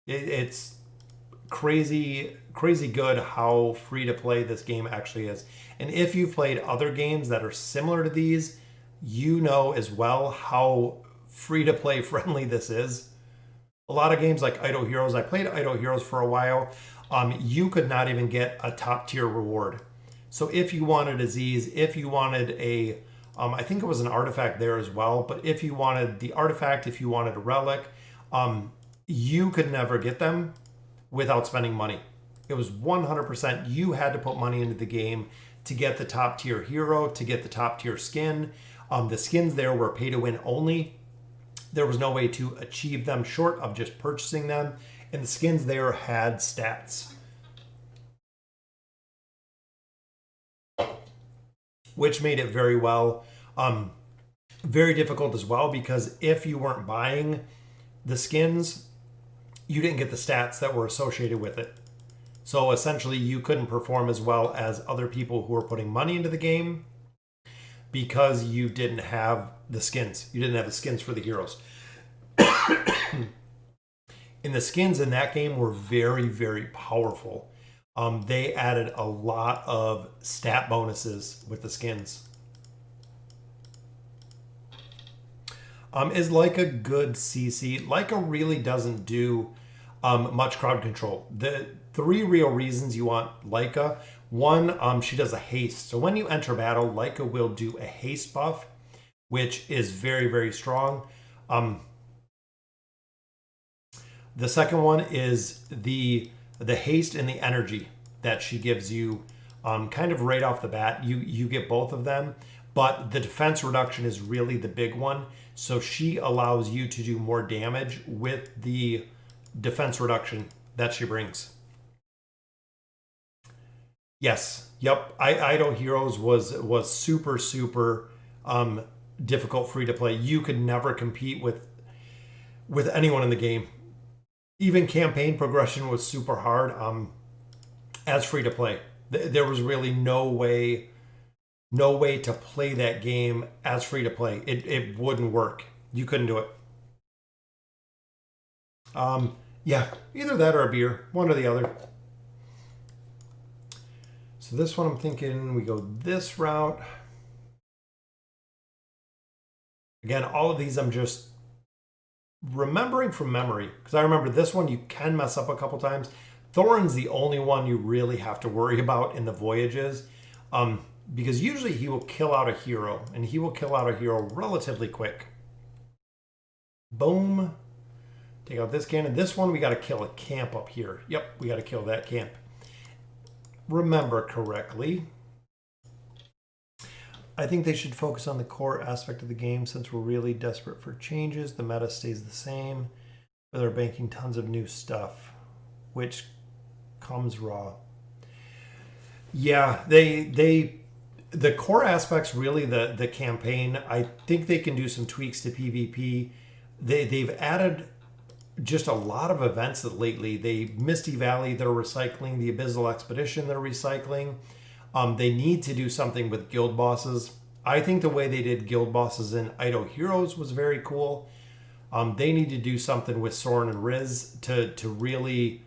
[SPEAKER 1] It's crazy good how free to play this game actually is. And if you've played other games that are similar to these, you know as well how free to play friendly this is. A lot of games like Idle Heroes, I played Idle Heroes for a while. You could not even get a top tier reward. So if you wanted Aziz, if you wanted I think it was an artifact there as well, but if you wanted the artifact, if you wanted a relic, you could never get them without spending money. It was 100%. You had to put money into the game to get the top tier hero, to get the top tier skin. The skins there were pay to win only. There was no way to achieve them short of just purchasing them. And the skins there had stats, which made it very well. Very difficult as well, because if you weren't buying the skins, you didn't get the stats that were associated with it. So essentially you couldn't perform as well as other people who were putting money into the game because you didn't have the skins. You didn't have the skins for the heroes. And the skins in that game were very, very powerful. They added a lot of stat bonuses with the skins. Is Lyca good CC? Lyca really doesn't do much crowd control. The 3 real reasons you want Lyca. One, she does a haste. So when you enter battle, Lyca will do a haste buff, which is very, very strong. The second one is the haste and the energy that she gives you kind of right off the bat. You get both of them, but the defense reduction is really the big one. So she allows you to do more damage with the defense reduction that she brings. Yes, yep. Idle Heroes was super, super difficult free to play. You could never compete with anyone in the game. Even campaign progression was super hard as free to play. There was really no way to play that game as free to play. It wouldn't work. You couldn't do it. Yeah, either that or a beer, one or the other. So this one, I'm thinking we go this route. Again, all of these I'm just remembering from memory, because I remember this one you can mess up a couple times. Thorin's the only one you really have to worry about in the Voyages, because usually he will kill out a hero, and he will kill out a hero relatively quick. Boom. Take out this cannon. This one, we got to kill a camp up here. Yep, we got to kill that camp. Remember correctly. I think they should focus on the core aspect of the game since we're really desperate for changes. The meta stays the same, but they're banking tons of new stuff, which comes raw. Yeah, the core aspects, really the campaign. I think they can do some tweaks to PvP. They've added just a lot of events lately. Misty Valley, they're recycling. The Abyssal Expedition, they're recycling. They need to do something with guild bosses. I think the way they did guild bosses in Idle Heroes was very cool. They need to do something with Soren and Riz to really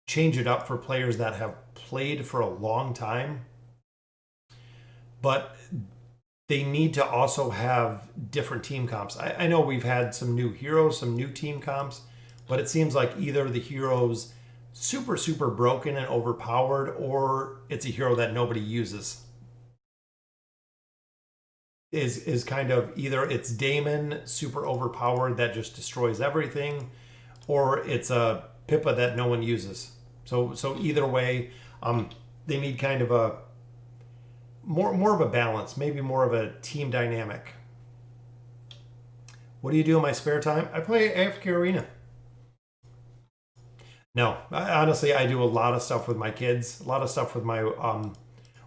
[SPEAKER 1] change it up for players that have played for a long time. But they need to also have different team comps. I know we've had some new heroes, some new team comps, but it seems like either the hero's super, super broken and overpowered, or it's a hero that nobody uses. Is kind of either it's Damon, super overpowered, that just destroys everything, or it's a Pippa that no one uses. So either way, they need kind of a more of a balance, maybe more of a team dynamic. What do you do in my spare time? I play AFK Arena. No, honestly, I do a lot of stuff with my kids, a lot of stuff with my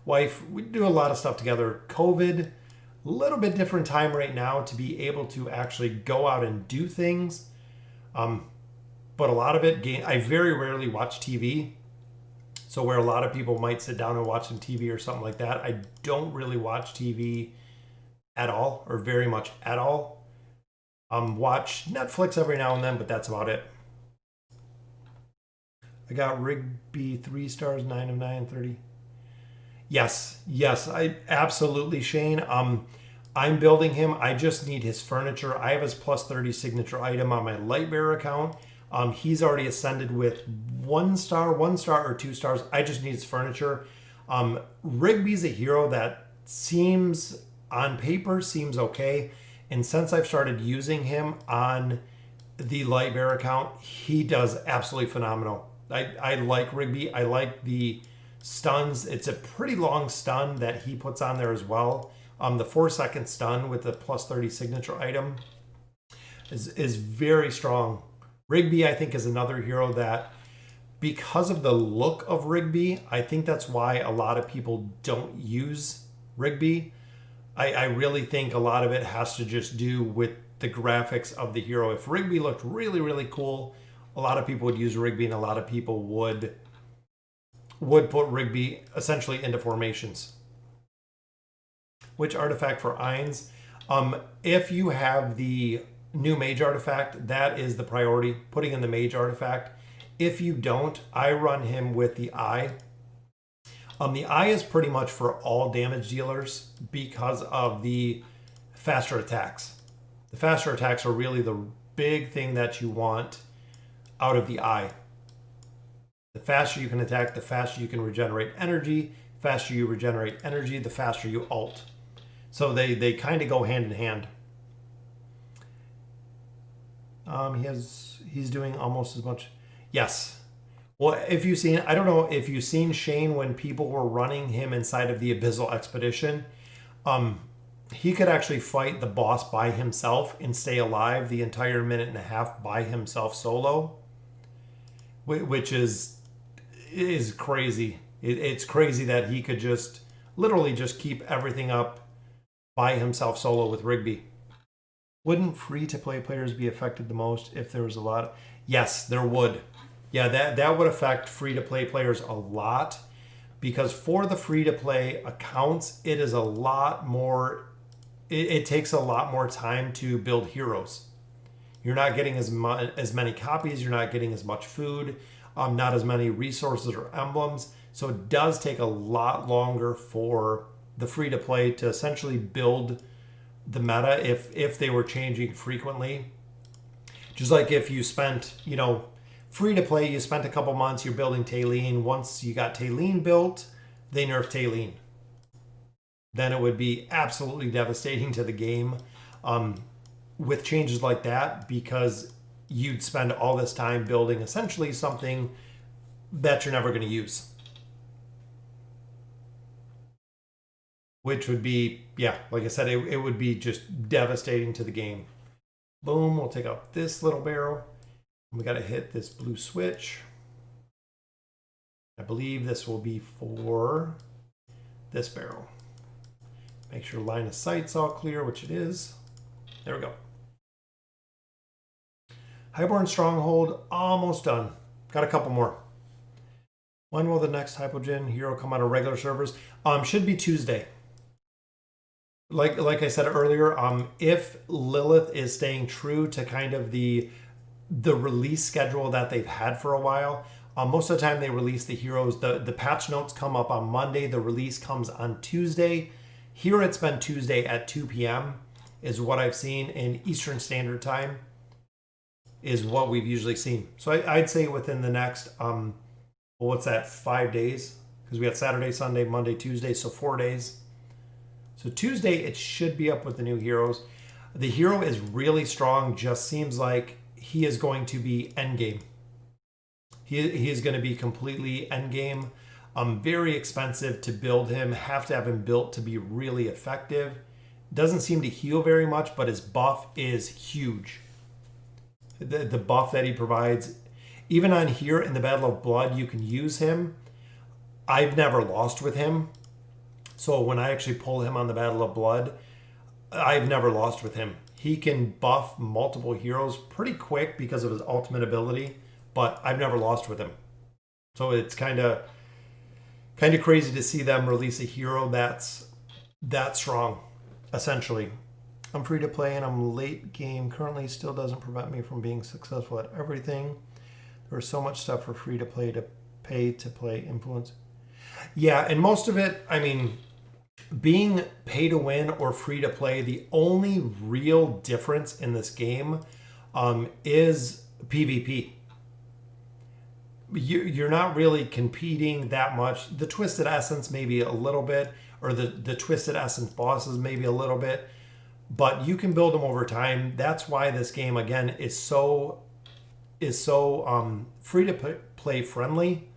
[SPEAKER 1] wife. We do a lot of stuff together. COVID, a little bit different time right now to be able to actually go out and do things. But a lot of it, I very rarely watch TV. So where a lot of people might sit down and watch some TV or something like that, I don't really watch TV at all, or very much at all. Watch Netflix every now and then, but that's about it. I got Rigby 3 stars, 9 of 9, 30. Yes, I absolutely, Shane. I'm building him. I just need his furniture. I have his plus 30 signature item on my Lightbearer account. He's already ascended with 1 star, 1 star, or 2 stars. I just need his furniture. Rigby's a hero that seems, on paper, seems okay. And since I've started using him on the Lightbearer account, he does absolutely phenomenal. I like Rigby. I like the stuns. It's a pretty long stun that he puts on there as well. The 4-second stun with the plus 30 signature item is very strong. Rigby, I think, is another hero that, because of the look of Rigby, I think that's why a lot of people don't use Rigby. I really think a lot of it has to just do with the graphics of the hero. If Rigby looked really, really cool, a lot of people would use Rigby, and a lot of people would put Rigby essentially into formations. Which artifact for Ainz? If you have the new mage artifact, that is the priority, putting in the mage artifact. If you don't, I run him with the eye. The eye is pretty much for all damage dealers because of the faster attacks. The faster attacks are really the big thing that you want out of the eye. The faster you can attack, the faster you can regenerate energy. The faster you regenerate energy, the faster you ult. So they kind of go hand in hand. He's doing almost as much. Yes. Well, if you've seen, I don't know if you've seen Shane when people were running him inside of the Abyssal expedition. He could actually fight the boss by himself and stay alive the entire minute and a half by himself solo, which is crazy. It's crazy that he could just literally just keep everything up by himself solo with Rigby. Wouldn't free-to-play players be affected the most if there was a lot? Yes, there would. Yeah, that would affect free-to-play players a lot, because for the free-to-play accounts, it is a lot more, it takes a lot more time to build heroes. You're not getting as many copies, you're not getting as much food, not as many resources or emblems, so it does take a lot longer for the free-to-play to essentially build the meta if they were changing frequently. Just like if you spent, free to play, you spent a couple months, you're building Talene. Once you got Talene built, they nerfed Talene. Then it would be absolutely devastating to the game with changes like that, because you'd spend all this time building essentially something that you're never going to use. Which would be, yeah, like I said, it would be just devastating to the game. Boom, we'll take out this little barrel. We got to hit this blue switch. I believe this will be for this barrel. Make sure line of sight's all clear, which it is. There we go. Highborn Stronghold, almost done. Got a couple more. When will the next Hypogen hero come out of regular servers? Should be Tuesday. Like I said earlier, if Lilith is staying true to kind of the release schedule that they've had for a while, most of the time they release the heroes. The patch notes come up on Monday. The release comes on Tuesday. Here it's been Tuesday at 2 p.m. is what I've seen in Eastern Standard Time, is what we've usually seen. So I'd say within the next, well, what's that, 5 days? Because we got Saturday, Sunday, Monday, Tuesday, so 4 days. So Tuesday, it should be up with the new heroes. The hero is really strong. Just seems like he is going to be endgame. He is going to be completely endgame. Very expensive to build him. Have to have him built to be really effective. Doesn't seem to heal very much, but his buff is huge. The buff that he provides. Even on here in the Battle of Blood, you can use him. I've never lost with him. So when I actually pull him on the Battle of Blood, I've never lost with him. He can buff multiple heroes pretty quick because of his ultimate ability, but I've never lost with him. So it's kind of crazy to see them release a hero that's that strong, essentially. I'm free to play and I'm late game. Currently still doesn't prevent me from being successful at everything. There's so much stuff for free to play to pay to play influence. Yeah, and most of it, I mean, being pay to win or free to play, the only real difference in this game is PvP. You're not really competing that much. The Twisted Essence maybe a little bit, or the Twisted Essence bosses maybe a little bit, but you can build them over time. That's why this game, again, is so free to play friendly.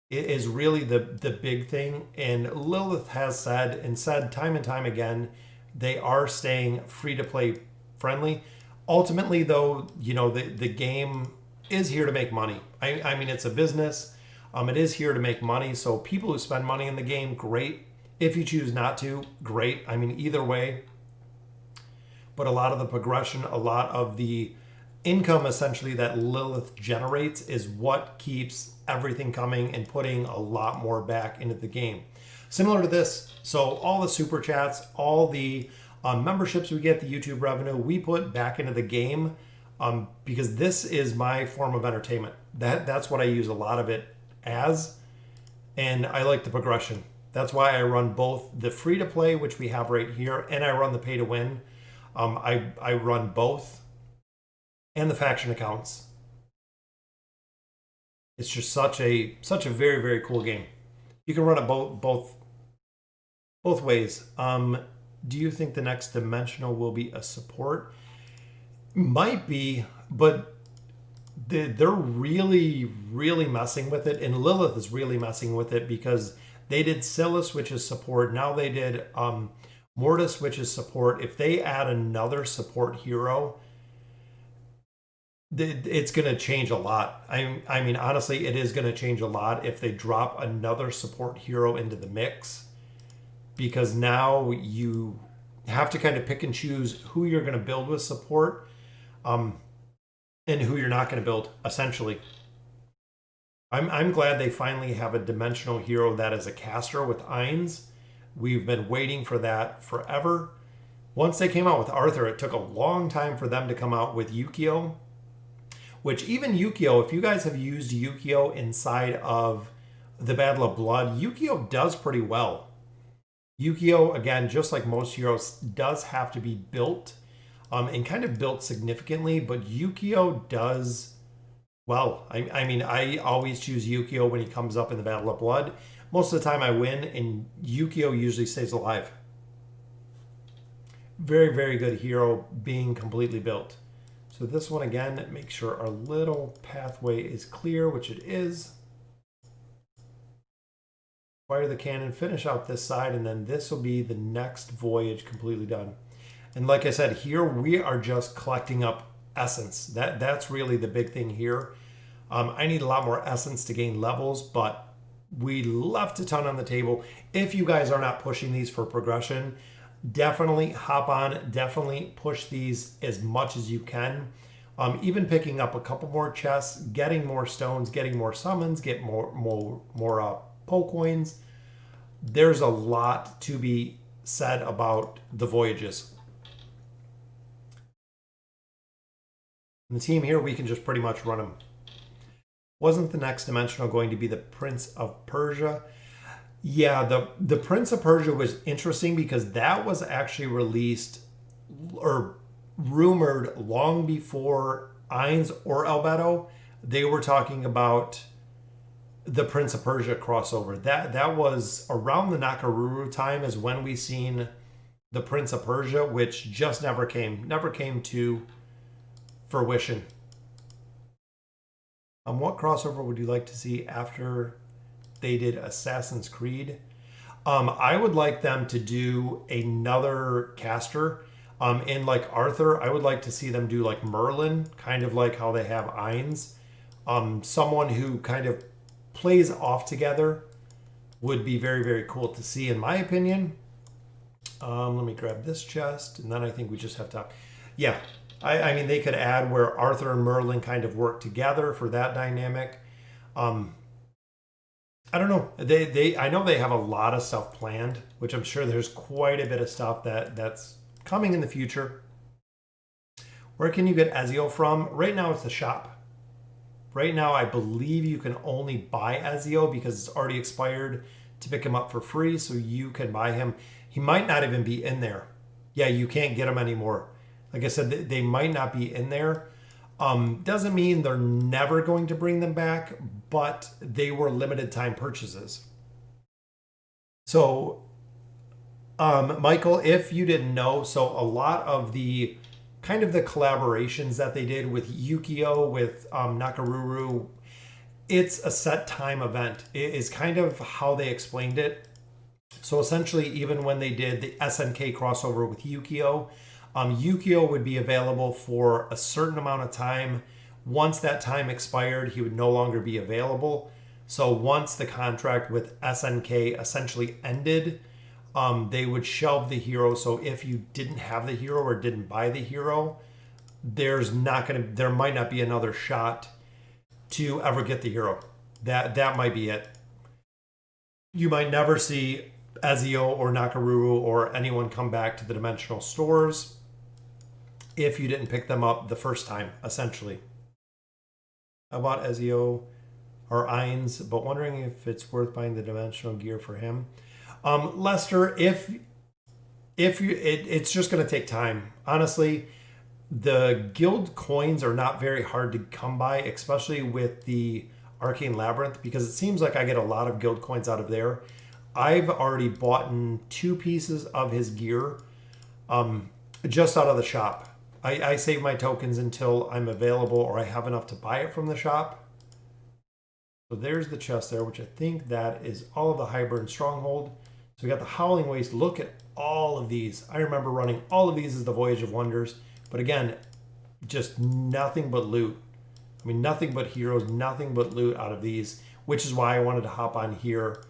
[SPEAKER 1] is really the big thing. And Lilith has said and said time and time again, they are staying free to play friendly. Ultimately, though, you know, the game is here to make money. I mean, it's a business. It is here to make money. So people who spend money in the game, great. If you choose not to, great. I mean, either way. But a lot of the progression, a lot of the income essentially that Lilith generates is what keeps everything coming and putting a lot more back into the game. Similar to this, so all the super chats, all the memberships we get, the YouTube revenue, we put back into the game because this is my form of entertainment. That's what I use a lot of it as, and I like the progression. That's why I run both the free to play, which we have right here, and I run the pay to win. I run both, and the faction accounts. It's just such a very, very cool game. You can run it both ways. Do you think the next dimensional will be a support? Might be, but they're really, really messing with it, and Lilith is really messing with it because they did Silas, which is support. Now they did Mortis, which is support. If they add another support hero, it's going to change a lot. I mean, honestly, it is going to change a lot if they drop another support hero into the mix, because now you have to kind of pick and choose who you're going to build with support and who you're not going to build, essentially. I'm glad they finally have a dimensional hero that is a caster with Ainz. We've been waiting for that forever. Once they came out with Arthur, it took a long time for them to come out with Yukio, which even Yukio, if you guys have used Yukio inside of the Battle of Blood, Yukio does pretty well. Yukio, again, just like most heroes, does have to be built and kind of built significantly, but Yukio does well. I mean, I always choose Yukio when he comes up in the Battle of Blood. Most of the time I win, and Yukio usually stays alive. Very, very good hero being completely built. So this one, again, make sure our little pathway is clear, which it is. Fire the cannon, finish out this side, and then this will be the next voyage completely done. And like I said, here we are just collecting up essence. That's really the big thing here. I need a lot more essence to gain levels, but we left a ton on the table. If you guys are not pushing these for progression, definitely hop on, definitely push these as much as you can. Even picking up a couple more chests, getting more stones, getting more summons, get more po coins. There's a lot to be said about the voyages. And the team here, we can just pretty much run them. Wasn't the next dimensional going to be the Prince of Persia? Yeah, the Prince of Persia was interesting because that was actually released or rumored long before Ainz or Albedo. They were talking about the Prince of Persia crossover. That was around the Nakaruru time is when we seen the Prince of Persia, which just never came to fruition. What crossover would you like to see after they did Assassin's Creed? I would like them to do another caster. In like Arthur, I would like to see them do like Merlin, kind of like how they have Ainz. Someone who kind of plays off together would be very, very cool to see, in my opinion. Let me grab this chest, and then I think we just have to... Yeah, I mean, they could add where Arthur and Merlin kind of work together for that dynamic. I don't know. I know they have a lot of stuff planned, which I'm sure there's quite a bit of stuff that's coming in the future. Where can you get Ezio from? Right now, it's the shop. Right now, I believe you can only buy Ezio because it's already expired to pick him up for free, so you can buy him. He might not even be in there. Yeah, you can't get him anymore. Like I said, they might not be in there. Doesn't mean they're never going to bring them back, but they were limited time purchases. So, Michael, if you didn't know, so a lot of the kind of the collaborations that they did with Yukio, with Nakaruru, it's a set time event. It is kind of how they explained it. So essentially, even when they did the SNK crossover with Yukio, Yukio would be available for a certain amount of time. Once that time expired, he would no longer be available. So once the contract with SNK essentially ended, they would shelve the hero. So if you didn't have the hero or didn't buy the hero, there might not be another shot to ever get the hero. That might be it. You might never see Ezio or Nakaruru or anyone come back to the dimensional stores if you didn't pick them up the first time, essentially. I bought Ezio or Ainz, but wondering if it's worth buying the dimensional gear for him. Lester, it's just going to take time. Honestly, the guild coins are not very hard to come by, especially with the Arcane Labyrinth, because it seems like I get a lot of guild coins out of there. I've already bought 2 pieces of his gear just out of the shop. I save my tokens until I'm available or I have enough to buy it from the shop. So there's the chest there, which I think that is all of the Highburn Stronghold. So we got the Howling Waste. Look at all of these. I remember running all of these as the Voyage of Wonders. But again, just nothing but loot. I mean, nothing but heroes, nothing but loot out of these, which is why I wanted to hop on here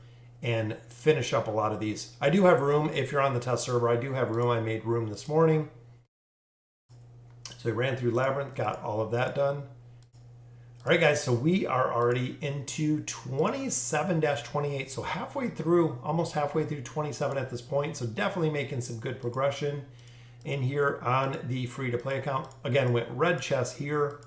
[SPEAKER 1] and finish up a lot of these. I do have room. If you're on the test server, I do have room. I made room this morning. So I ran through Labyrinth, got all of that done. All right, guys, so we are already into 27-28. So halfway through, almost halfway through 27 at this point. So definitely making some good progression in here on the free-to-play account. Again, with red chest here,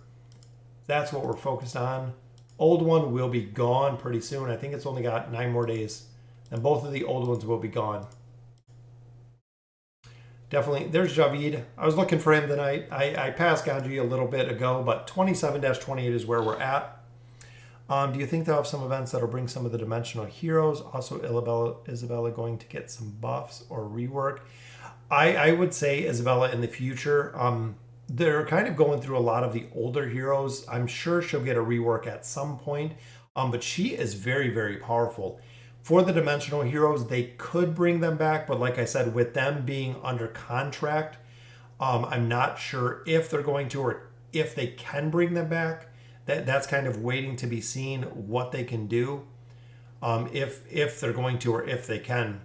[SPEAKER 1] that's what we're focused on. Old one will be gone pretty soon. I think it's only got 9 more days. And both of the old ones will be gone. Definitely, there's Javid. I was looking for him tonight. I passed Ganji a little bit ago, but 27-28 is where we're at. Do you think they'll have some events that'll bring some of the dimensional heroes? Also, Isabella going to get some buffs or rework? I would say Isabella in the future. They're kind of going through a lot of the older heroes. I'm sure she'll get a rework at some point, but she is very, very powerful. For the dimensional heroes, they could bring them back, but like I said, with them being under contract, I'm not sure if they're going to or if they can bring them back. That's kind of waiting to be seen what they can do, if they're going to or if they can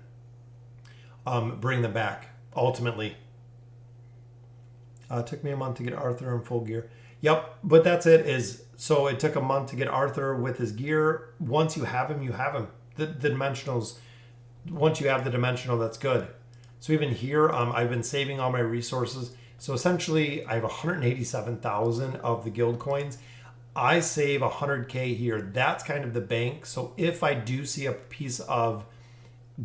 [SPEAKER 1] bring them back ultimately. Took me a month to get Arthur in full gear. Yep, but that's it. So it took a month to get Arthur with his gear. Once you have him, you have him. The dimensionals, once you have the dimensional, that's good. So even here, I've been saving all my resources. So essentially, I have 187,000 of the guild coins. I save 100K here. That's kind of the bank. So if I do see a piece of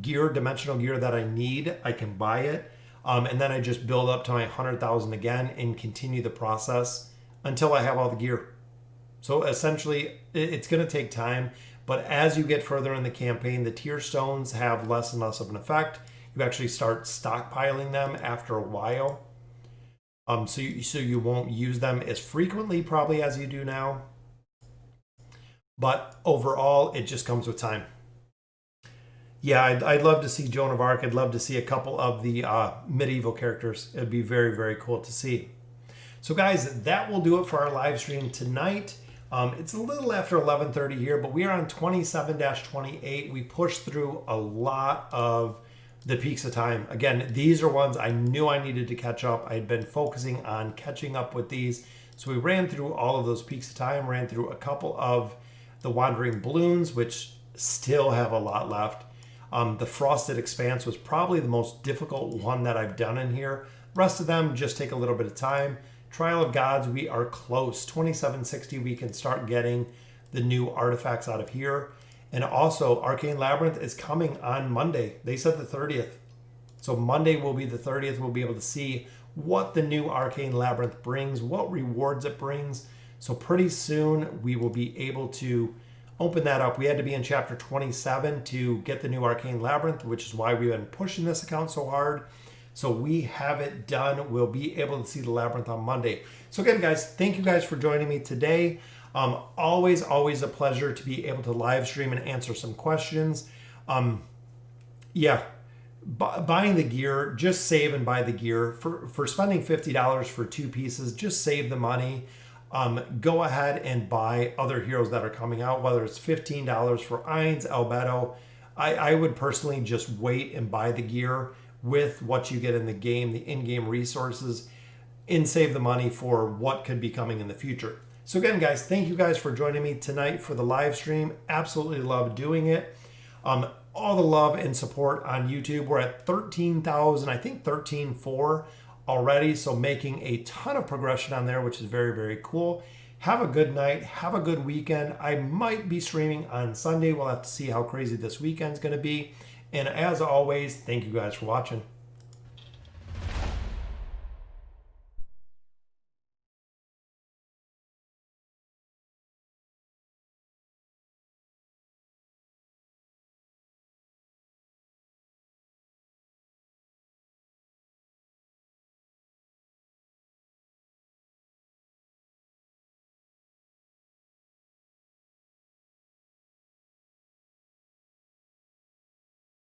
[SPEAKER 1] gear, dimensional gear that I need, I can buy it. And then I just build up to my 100,000 again and continue the process until I have all the gear. So essentially, it's going to take time. But as you get further in the campaign, the tier stones have less and less of an effect. You actually start stockpiling them after a while. So you won't use them as frequently probably as you do now. But overall, it just comes with time. Yeah, I'd love to see Joan of Arc. I'd love to see a couple of the medieval characters. It'd be very, very cool to see. So guys, that will do it for our live stream tonight. It's a little after 11:30 here, but we are on 27-28. We pushed through a lot of the peaks of time. Again, these are ones I knew I needed to catch up. I had been focusing on catching up with these. So we ran through all of those peaks of time, ran through a couple of the Wandering Balloons, which still have a lot left. The Frosted Expanse was probably the most difficult one that I've done in here. The rest of them just take a little bit of time. Trial of Gods, we are close. 2760, we can start getting the new artifacts out of here. And also, Arcane Labyrinth is coming on Monday. They said the 30th. So Monday will be the 30th. We'll be able to see what the new Arcane Labyrinth brings, what rewards it brings. So pretty soon, we will be able to open that up. We had to be in chapter 27 to get the new Arcane Labyrinth, which is why we've been pushing this account so hard. So we have it done. We'll be able to see the Labyrinth on Monday. So again, guys, thank you guys for joining me today. Always a pleasure to be able to live stream and answer some questions. Yeah, buying the gear, just save and buy the gear. For spending $50 for 2 pieces, just save the money. Go ahead and buy other heroes that are coming out, whether it's $15 for Ainz, Albedo. I would personally just wait and buy the gear with what you get in the game, the in-game resources, and save the money for what could be coming in the future. So again, guys, thank you guys for joining me tonight for the live stream. Absolutely love doing it. All the love and support on YouTube. We're at 13,000, I think 13,400 already. So making a ton of progression on there, which is very, very cool. Have a good night. Have a good weekend. I might be streaming on Sunday. We'll have to see how crazy this weekend's going to be. And as always, thank you guys for watching.